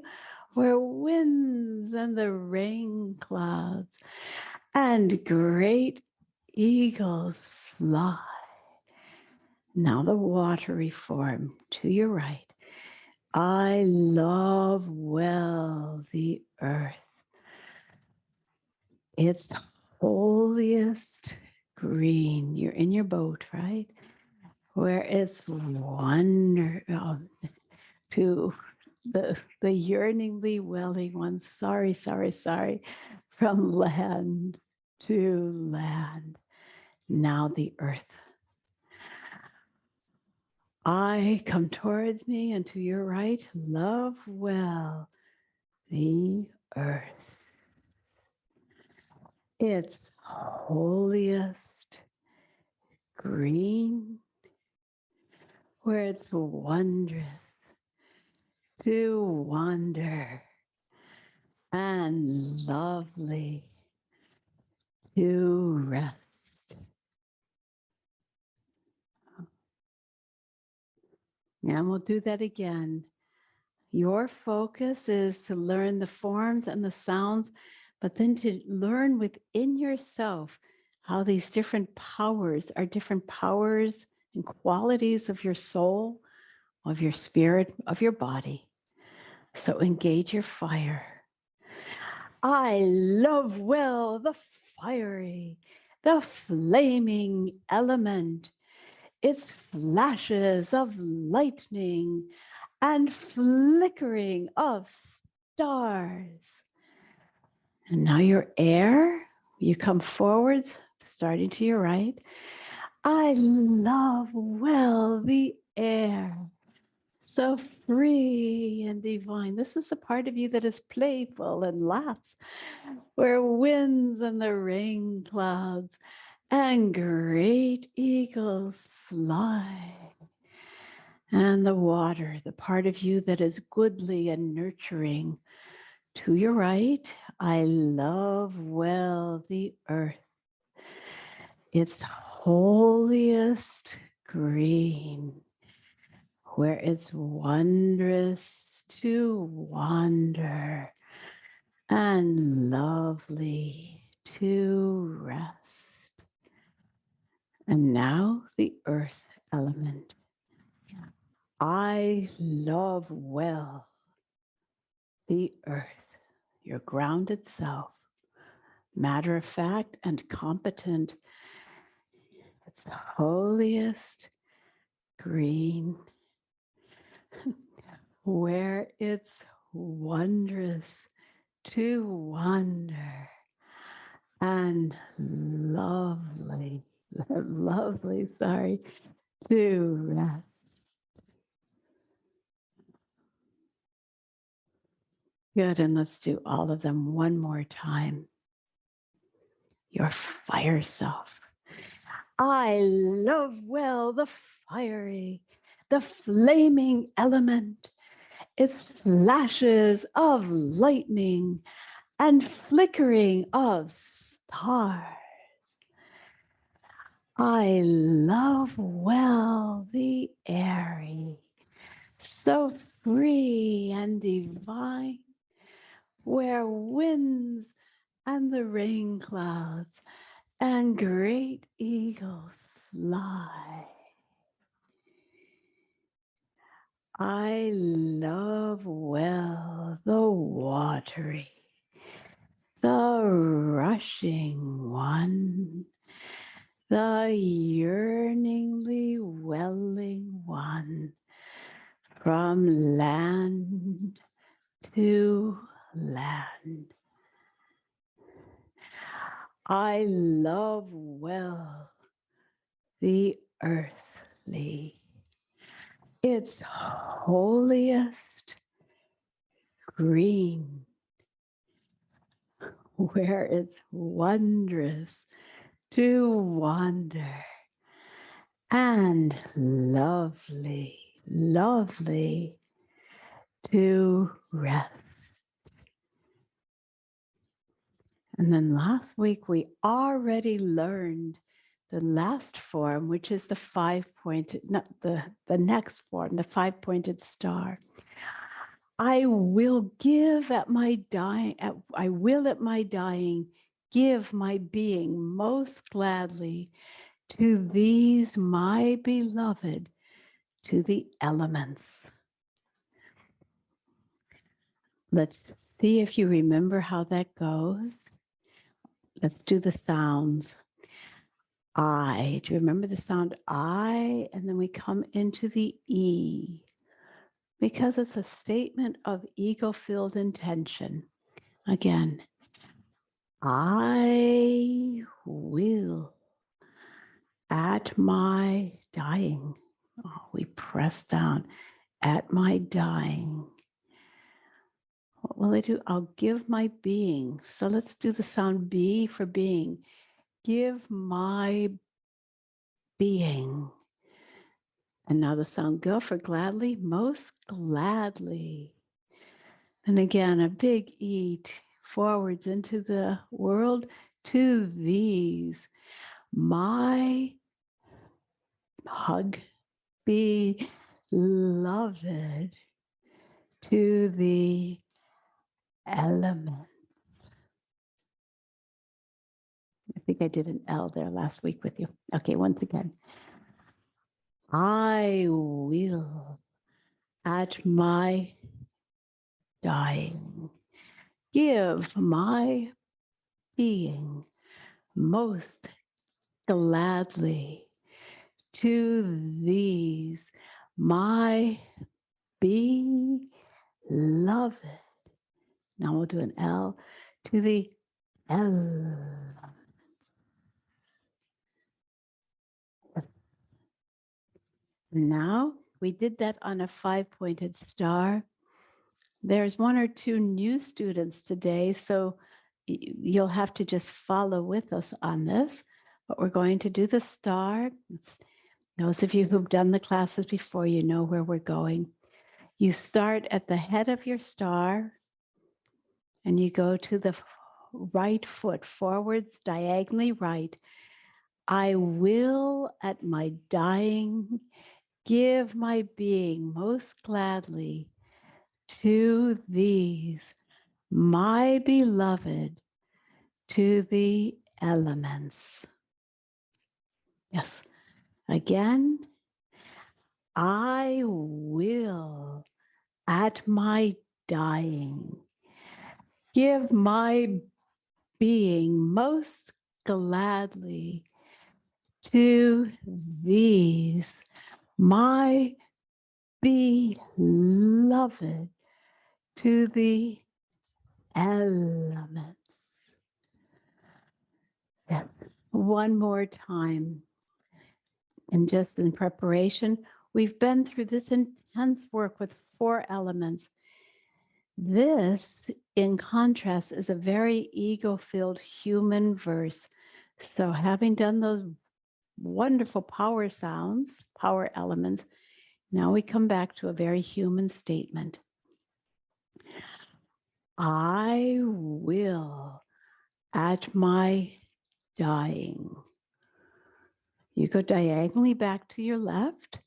where winds and the rain clouds and great eagles fly. Now the watery form to your right. I love well the earth. Its holiest green. You're in your boat, right? Where it's wonder to the yearningly welling ones. Sorry, from land to land. Now the earth. I come towards me and to your right, love well the earth. its holiest green, where it's wondrous to wander and lovely to rest. And we'll do that again. Your focus is to learn the forms and the sounds, but then to learn within yourself how these different powers are different powers and qualities of your soul, of your spirit, of your body. So engage your fire. I love well the fiery, the flaming element, its flashes of lightning and flickering of stars. And now your air, you come forwards, starting to your right. I love well the air, so free and divine. This is the part of you that is playful and laughs, where winds and the rain clouds and great eagles fly. And the water, the part of you that is goodly and nurturing. To your right, I love well the earth, its holiest green, where it's wondrous to wander and lovely to rest. And now the earth element. I love well the earth, your grounded self, matter of fact and competent. It's the holiest green, where it's wondrous to wander and lovely, to rest. Good, and let's do all of them one more time. Your fire self. I love well the fiery, the flaming element, its flashes of lightning and flickering of stars. I love well the airy, so free and divine, where winds and the rain clouds and great eagles fly. I love well the watery, the rushing one, the yearningly welling one, from land to land. I love well the earthly, its holiest green, where it's wondrous to wander and lovely to rest. And then last week, we already learned the last form, which is the five-pointed, not the next form, the five-pointed star. I will give at my dying, I will at my dying give my being most gladly to these my beloved, to the elements. Let's see if you remember how that goes. Let's do the sounds. I, do you remember the sound I? And then we come into the E, because it's a statement of ego-filled intention. Again, I will at my dying. Oh, we press down at my dying. What will I do? I'll give my being. So let's do the sound B for being. Give my being. And now the sound G for gladly, most gladly. And again, a big eat forwards into the world to these. My hug, be beloved to the element. I think I did an L there last week with you. Okay, once again. I will at my dying give my being most gladly to these, my beloved. Now we'll do an L to the L. Now we did that on a 5-pointed star. There's 1 or 2 new students today, so you'll have to just follow with us on this. But we're going to do the star. Those of you who've done the classes before, you know where we're going. You start at the head of your star and you go to the right foot, forwards, diagonally right. I will at my dying give my being most gladly to these, my beloved, to the elements. Yes. Again, I will at my dying give my being most gladly to these, my beloved, to the elements. Yes. One more time. And just in preparation, we've been through this intense work with 4 elements. This, in contrast, is a very ego-filled human verse. So having done those wonderful power sounds, power elements, now we come back to a very human statement. I will at my dying. You go diagonally back to your left.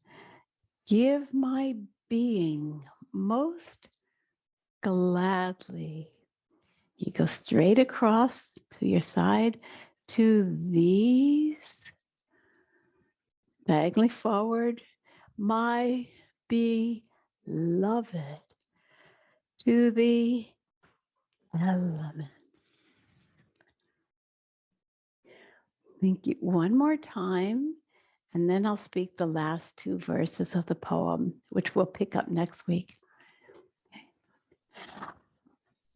Give my being most gladly. You go straight across to your side to these. Diagonally forward. My beloved to the elements. Thank you. One more time, and then I'll speak the last 2 verses of the poem, which we'll pick up next week.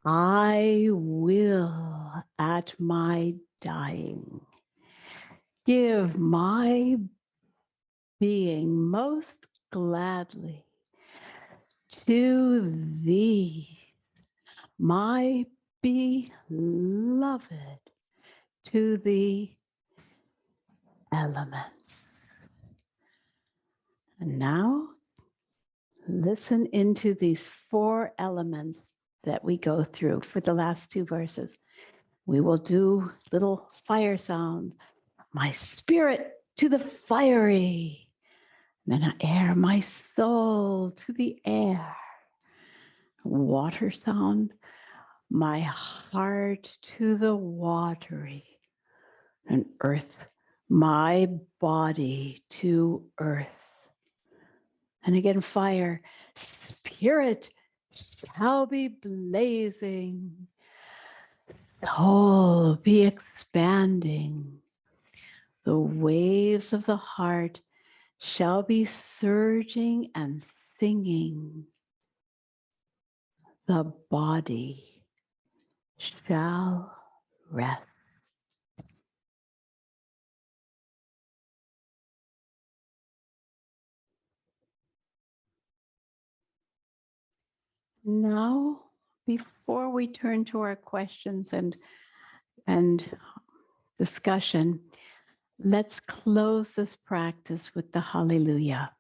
I will at my dying give my being most gladly to thee, my beloved, to the elements. And now listen into these 4 elements that we go through for the last 2 verses. We will do little fire sounds. My spirit to the fiery. Then I air my soul to the air. Water sound. My heart to the watery. And earth. My body to earth. And again, fire. Spirit shall be blazing. Soul be expanding. The waves of the heart shall be surging and singing. The body shall rest. Now before we turn to our questions and discussion, let's close this practice with the Hallelujah,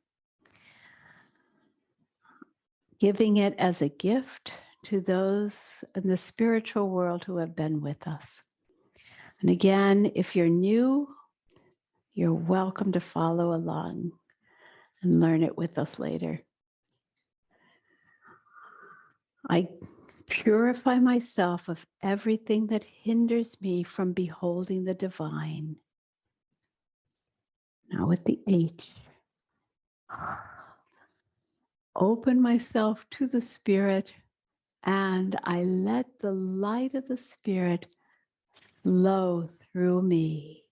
giving it as a gift to those in the spiritual world who have been with us. And again, if you're new, you're welcome to follow along and learn it with us later. I purify myself of everything that hinders me from beholding the divine. Now with the H. Open myself to the Spirit, and I let the light of the Spirit flow through me.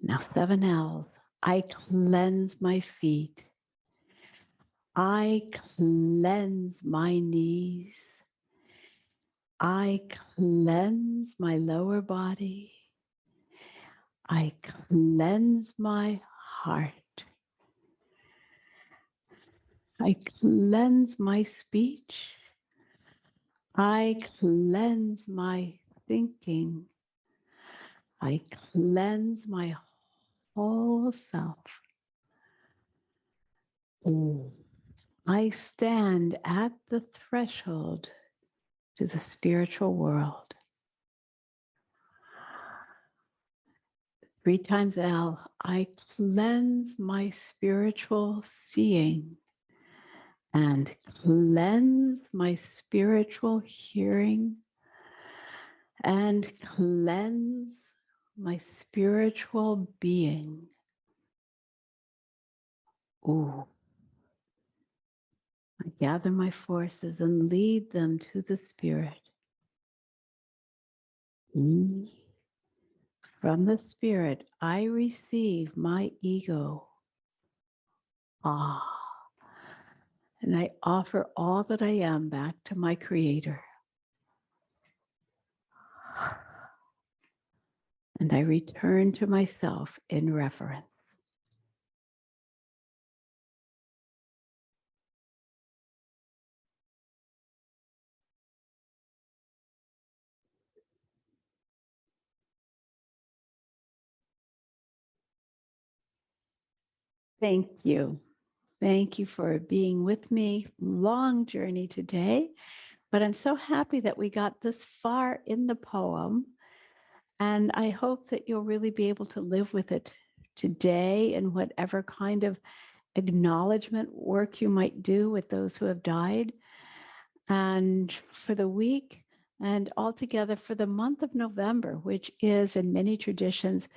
Now 7 L's. I cleanse my feet. I cleanse my knees. I cleanse my lower body. I cleanse my heart. I cleanse my speech. I cleanse my thinking. I cleanse my whole self. I stand at the threshold to the spiritual world. 3 times L. I cleanse my spiritual seeing and cleanse my spiritual hearing and cleanse my spiritual being. Ooh. I gather my forces and lead them to the Spirit. From the Spirit, I receive my ego. And I offer all that I am back to my Creator. And I return to myself in reverence. Thank you. Thank you for being with me. Long journey today, but I'm so happy that we got this far in the poem. And I hope that you'll really be able to live with it today in whatever kind of acknowledgement work you might do with those who have died. And for the week and altogether for the month of November, which is in many traditions,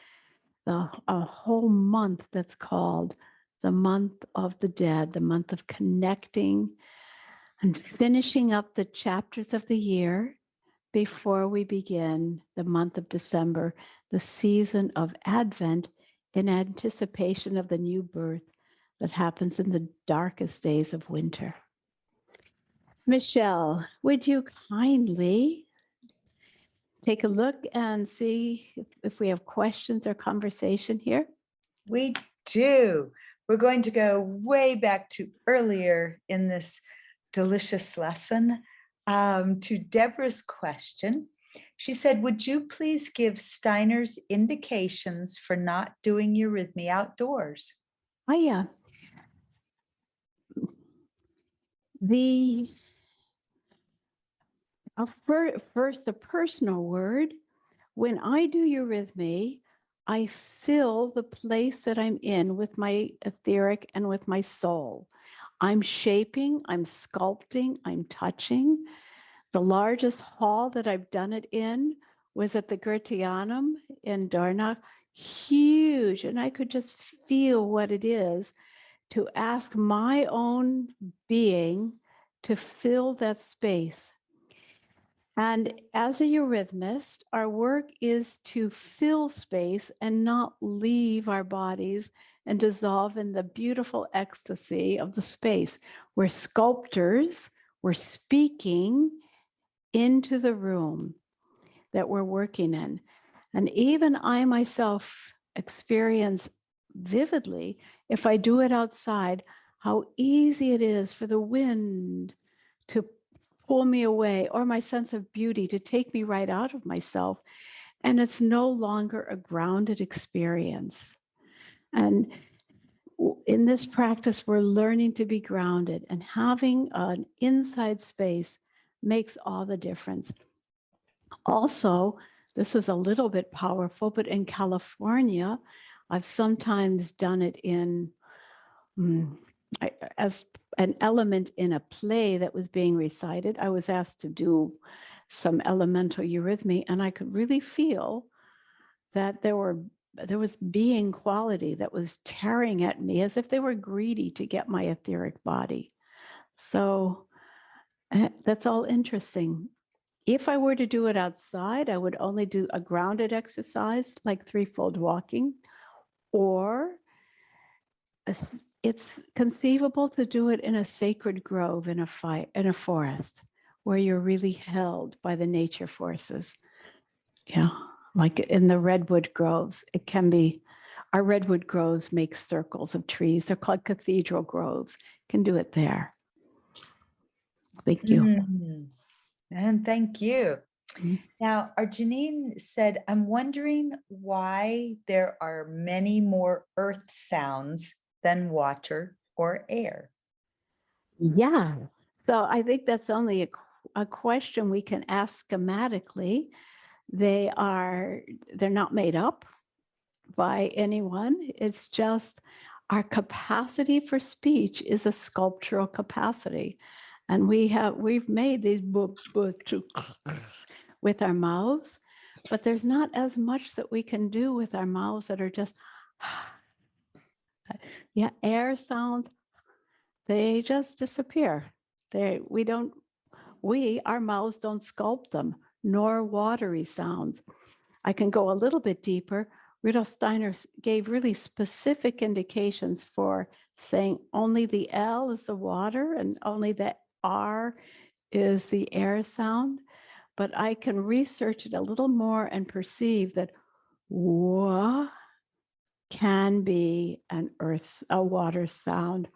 a whole month that's called the month of the dead, the month of connecting and finishing up the chapters of the year before we begin the month of December, the season of Advent in anticipation of the new birth that happens in the darkest days of winter. Michelle, would you kindly take a look and see if we have questions or conversation here? We do. We're going to go way back to earlier in this delicious lesson to Deborah's question. She said, would you please give Steiner's indications for not doing Eurythmy outdoors? Oh, yeah. First, the personal word. When I do Eurythmy, I fill the place that I'm in with my etheric and with my soul. I'm shaping, I'm sculpting, I'm touching. The largest hall that I've done it in was at the Goetheanum in Darnach, huge. And I could just feel what it is to ask my own being to fill that space. And as a eurythmist, our work is to fill space and not leave our bodies and dissolve in the beautiful ecstasy of the space. We're sculptors, we're speaking into the room that we're working in. And even I myself experience vividly, if I do it outside, how easy it is for the wind to pull me away, or my sense of beauty to take me right out of myself. And it's no longer a grounded experience. And in this practice, we're learning to be grounded, and having an inside space makes all the difference. Also, this is a little bit powerful, but in California, I've sometimes done it as an element in a play that was being recited. I was asked to do some elemental eurythmy, and I could really feel that there was being quality that was tearing at me as if they were greedy to get my etheric body. So that's all interesting. If I were to do it outside, I would only do a grounded exercise like threefold walking, or it's conceivable to do it in a sacred grove, in a forest, where you're really held by the nature forces. Yeah, like in the redwood groves, it can be. Our redwood groves make circles of trees. They're called cathedral groves. Can do it there. Thank you. And thank you. Mhm. Now, our Janine said, I'm wondering why there are many more earth sounds than water or air. Yeah. So I think that's only a question we can ask schematically. They're not made up by anyone. It's just our capacity for speech is a sculptural capacity. And we've made these with our mouths, but there's not as much that we can do with our mouths that are just air sounds. They just disappear. Our mouths don't sculpt them, nor watery sounds. I can go a little bit deeper. Rudolf Steiner gave really specific indications for saying only the L is the water and only the R is the air sound. But I can research it a little more and perceive that wa can be a water sound,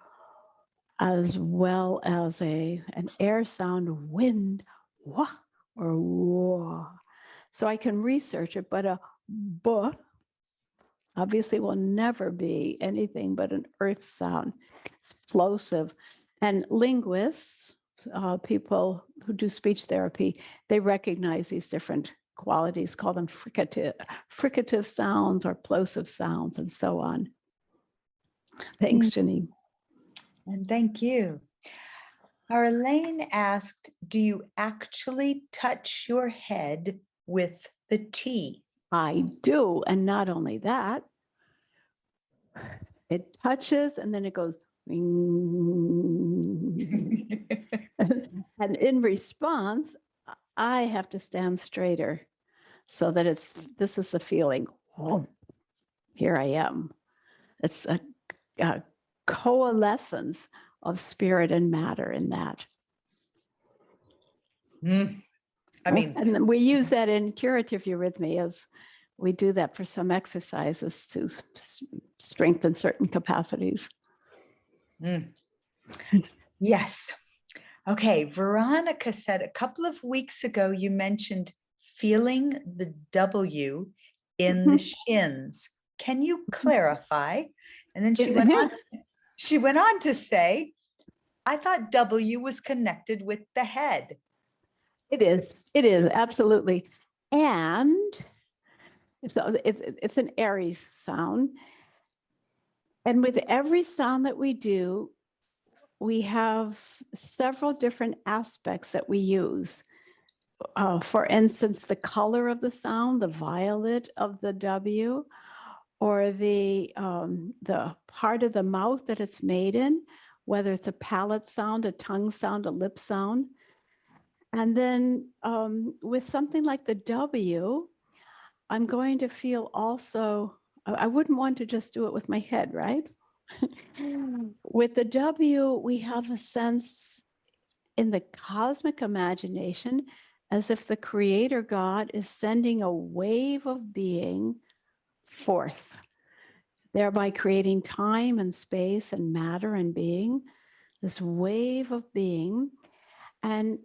as well as an air sound, wind, wah or wah. So I can research it, but a buh obviously will never be anything but an earth sound. It's explosive. And linguists, people who do speech therapy, they recognize these different qualities, call them fricative sounds or plosive sounds, and so on. Thanks, Janine. And thank you. Our Elaine asked, do you actually touch your head with the T? I do. And not only that, it touches and then it goes. And in response, I have to stand straighter so that this is the feeling. Oh, here I am. It's a coalescence of spirit and matter in that. I mean, and we use that in curative eurythmy, as we do that for some exercises to strengthen certain capacities. Yes. Okay, Veronica said a couple of weeks ago you mentioned feeling the W in the shins. Can you clarify? And then she went on to say, I thought W was connected with the head. It is absolutely. And so it's an Aries sound. And with every sound that we do, we have several different aspects that we use. For instance, the color of the sound, the violet of the W, or the part of the mouth that it's made in, whether it's a palate sound, a tongue sound, a lip sound. And then with something like the W, I'm going to feel also, I wouldn't want to just do it with my head, right? With the W, we have a sense in the cosmic imagination as if the creator God is sending a wave of being forth, thereby creating time and space and matter and being, this wave of being. And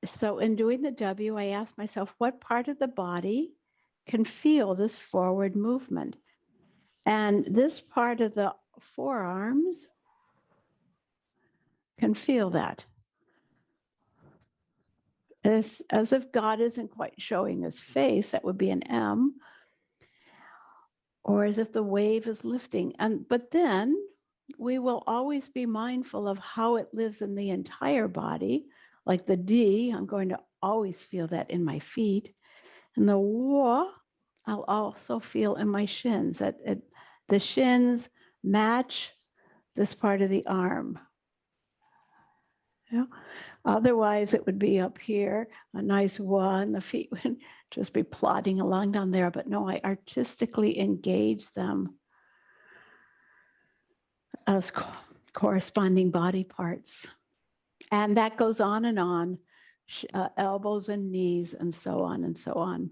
So in doing the W, I asked myself, what part of the body can feel this forward movement? And this part of the forearms can feel that. It's as if God isn't quite showing his face, that would be an M, or as if the wave is lifting. But then we will always be mindful of how it lives in the entire body. Like the D, I'm going to always feel that in my feet. And the W, I'll also feel in my shins. The shins match this part of the arm. Yeah. Otherwise, it would be up here, a nice one. The feet would just be plodding along down there. But no, I artistically engage them as corresponding body parts. And that goes on and on, elbows and knees and so on and so on.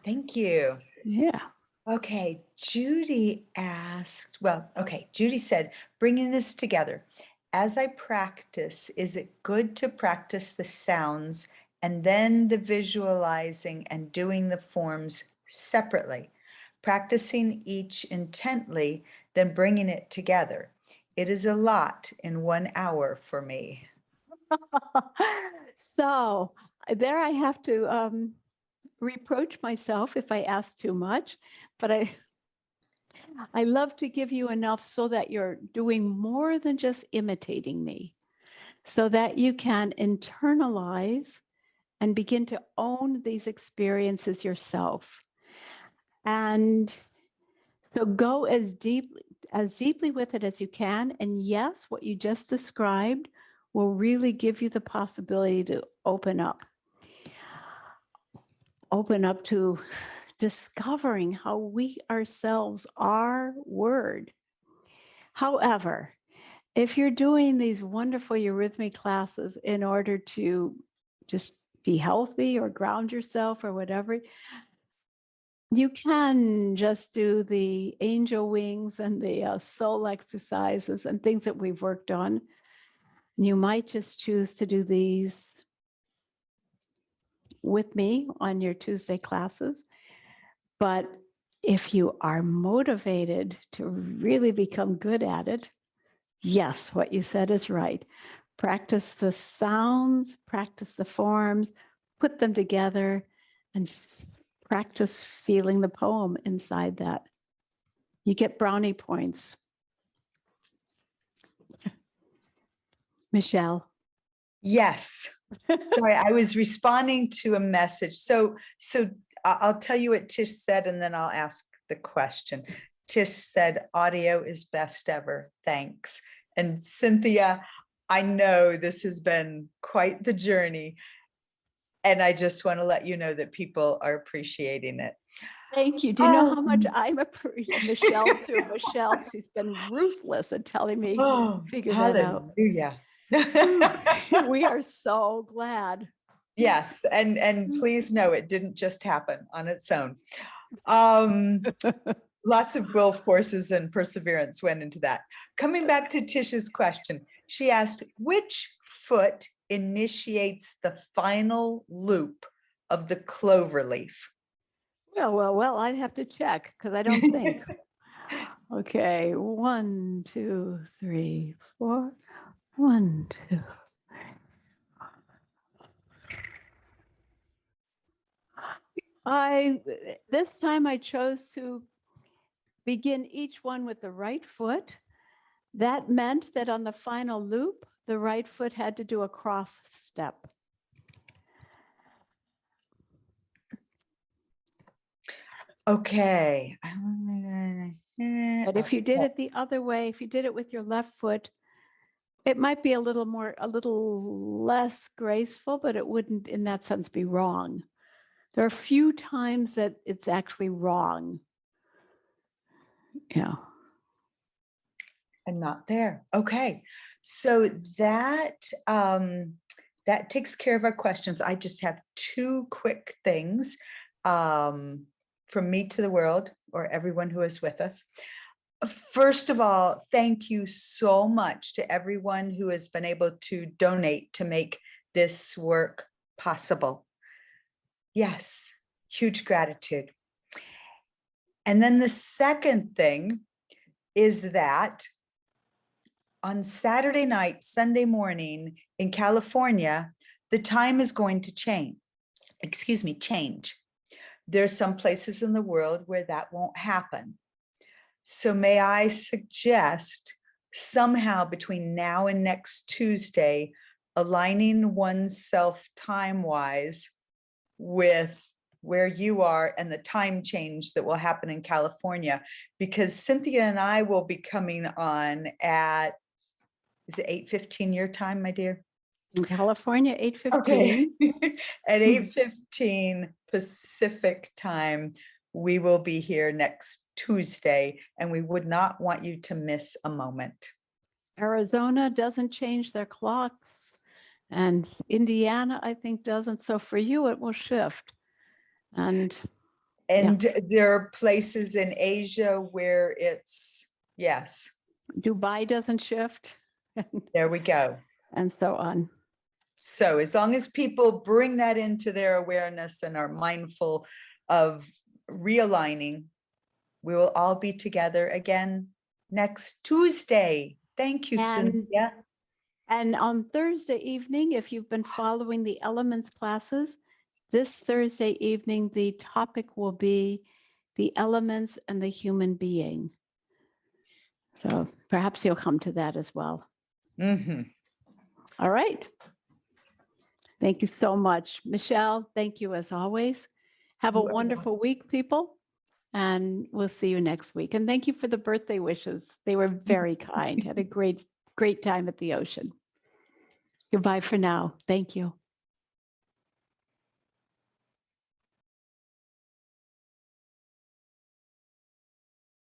Thank you. Yeah. Okay, Judy asked, Judy said, bringing this together, as I practice, is it good to practice the sounds and then the visualizing and doing the forms separately, practicing each intently, then bringing it together? It is a lot in 1 hour for me. So there I have to reproach myself if I ask too much, but I love to give you enough so that you're doing more than just imitating me, so that you can internalize and begin to own these experiences yourself. And so go as deeply with it as you can. And yes, what you just described will really give you the possibility to open up to discovering how we ourselves are word. However, if you're doing these wonderful Eurythmy classes in order to just be healthy or ground yourself or whatever, you can just do the angel wings and the soul exercises and things that we've worked on. You might just choose to do these with me on your Tuesday classes. But if you are motivated to really become good at it, yes, what you said is right. Practice the sounds, practice the forms, put them together, and practice feeling the poem inside that. You get brownie points. Michelle. Yes. Sorry, I was responding to a message. So I'll tell you what Tish said, and then I'll ask the question. Tish said, audio is best ever. Thanks. And Cynthia, I know this has been quite the journey, and I just want to let you know that people are appreciating it. Thank you. Do you know how much I'm appreciating Michelle too? Michelle, she's been ruthless at telling me figure that out. Hallelujah. We are so glad. Yes, and please know it didn't just happen on its own. Lots of will forces and perseverance went into that. Coming back to Tish's question, she asked, which foot initiates the final loop of the clover leaf? Well, I'd have to check because I don't think. Okay, 1, 2, 3, 4. 1, 2. This time I chose to begin each one with the right foot. That meant that on the final loop, the right foot had to do a cross step. Okay. But if you did it the other way, if you did it with your left foot, it might be a little less graceful, but it wouldn't in that sense be wrong. There are a few times that it's actually wrong. Yeah. And not there. Okay. So that takes care of our questions. I just have 2 quick things from me to the world, or everyone who is with us. First of all, thank you so much to everyone who has been able to donate to make this work possible. Yes, huge gratitude. And then the second thing is that on Saturday night, Sunday morning in California, the time is going to change. Change. There's some places in the world where that won't happen. So may I suggest somehow between now and next Tuesday, aligning oneself time-wise with where you are and the time change that will happen in California, because Cynthia and I will be coming on at, is it 8:15 your time, my dear? In California, 8:15. Okay. At 8:15 Pacific time, we will be here next Tuesday, and we would not want you to miss a moment. Arizona doesn't change their clocks, and Indiana, I think, doesn't. So for you, it will shift. And there are places in Asia where it's, yes, Dubai doesn't shift. there we go. And so on. So as long as people bring that into their awareness and are mindful of realigning, we will all be together again next Tuesday. Thank you, Cynthia. And on Thursday evening, if you've been following the elements classes, this Thursday evening, the topic will be the elements and the human being. So perhaps you'll come to that as well. All right. Thank you so much. Michelle, thank you as always. Have a wonderful week, people. And we'll see you next week. And thank you for the birthday wishes. They were very kind. Had a great time at the ocean. Goodbye for now. Thank you.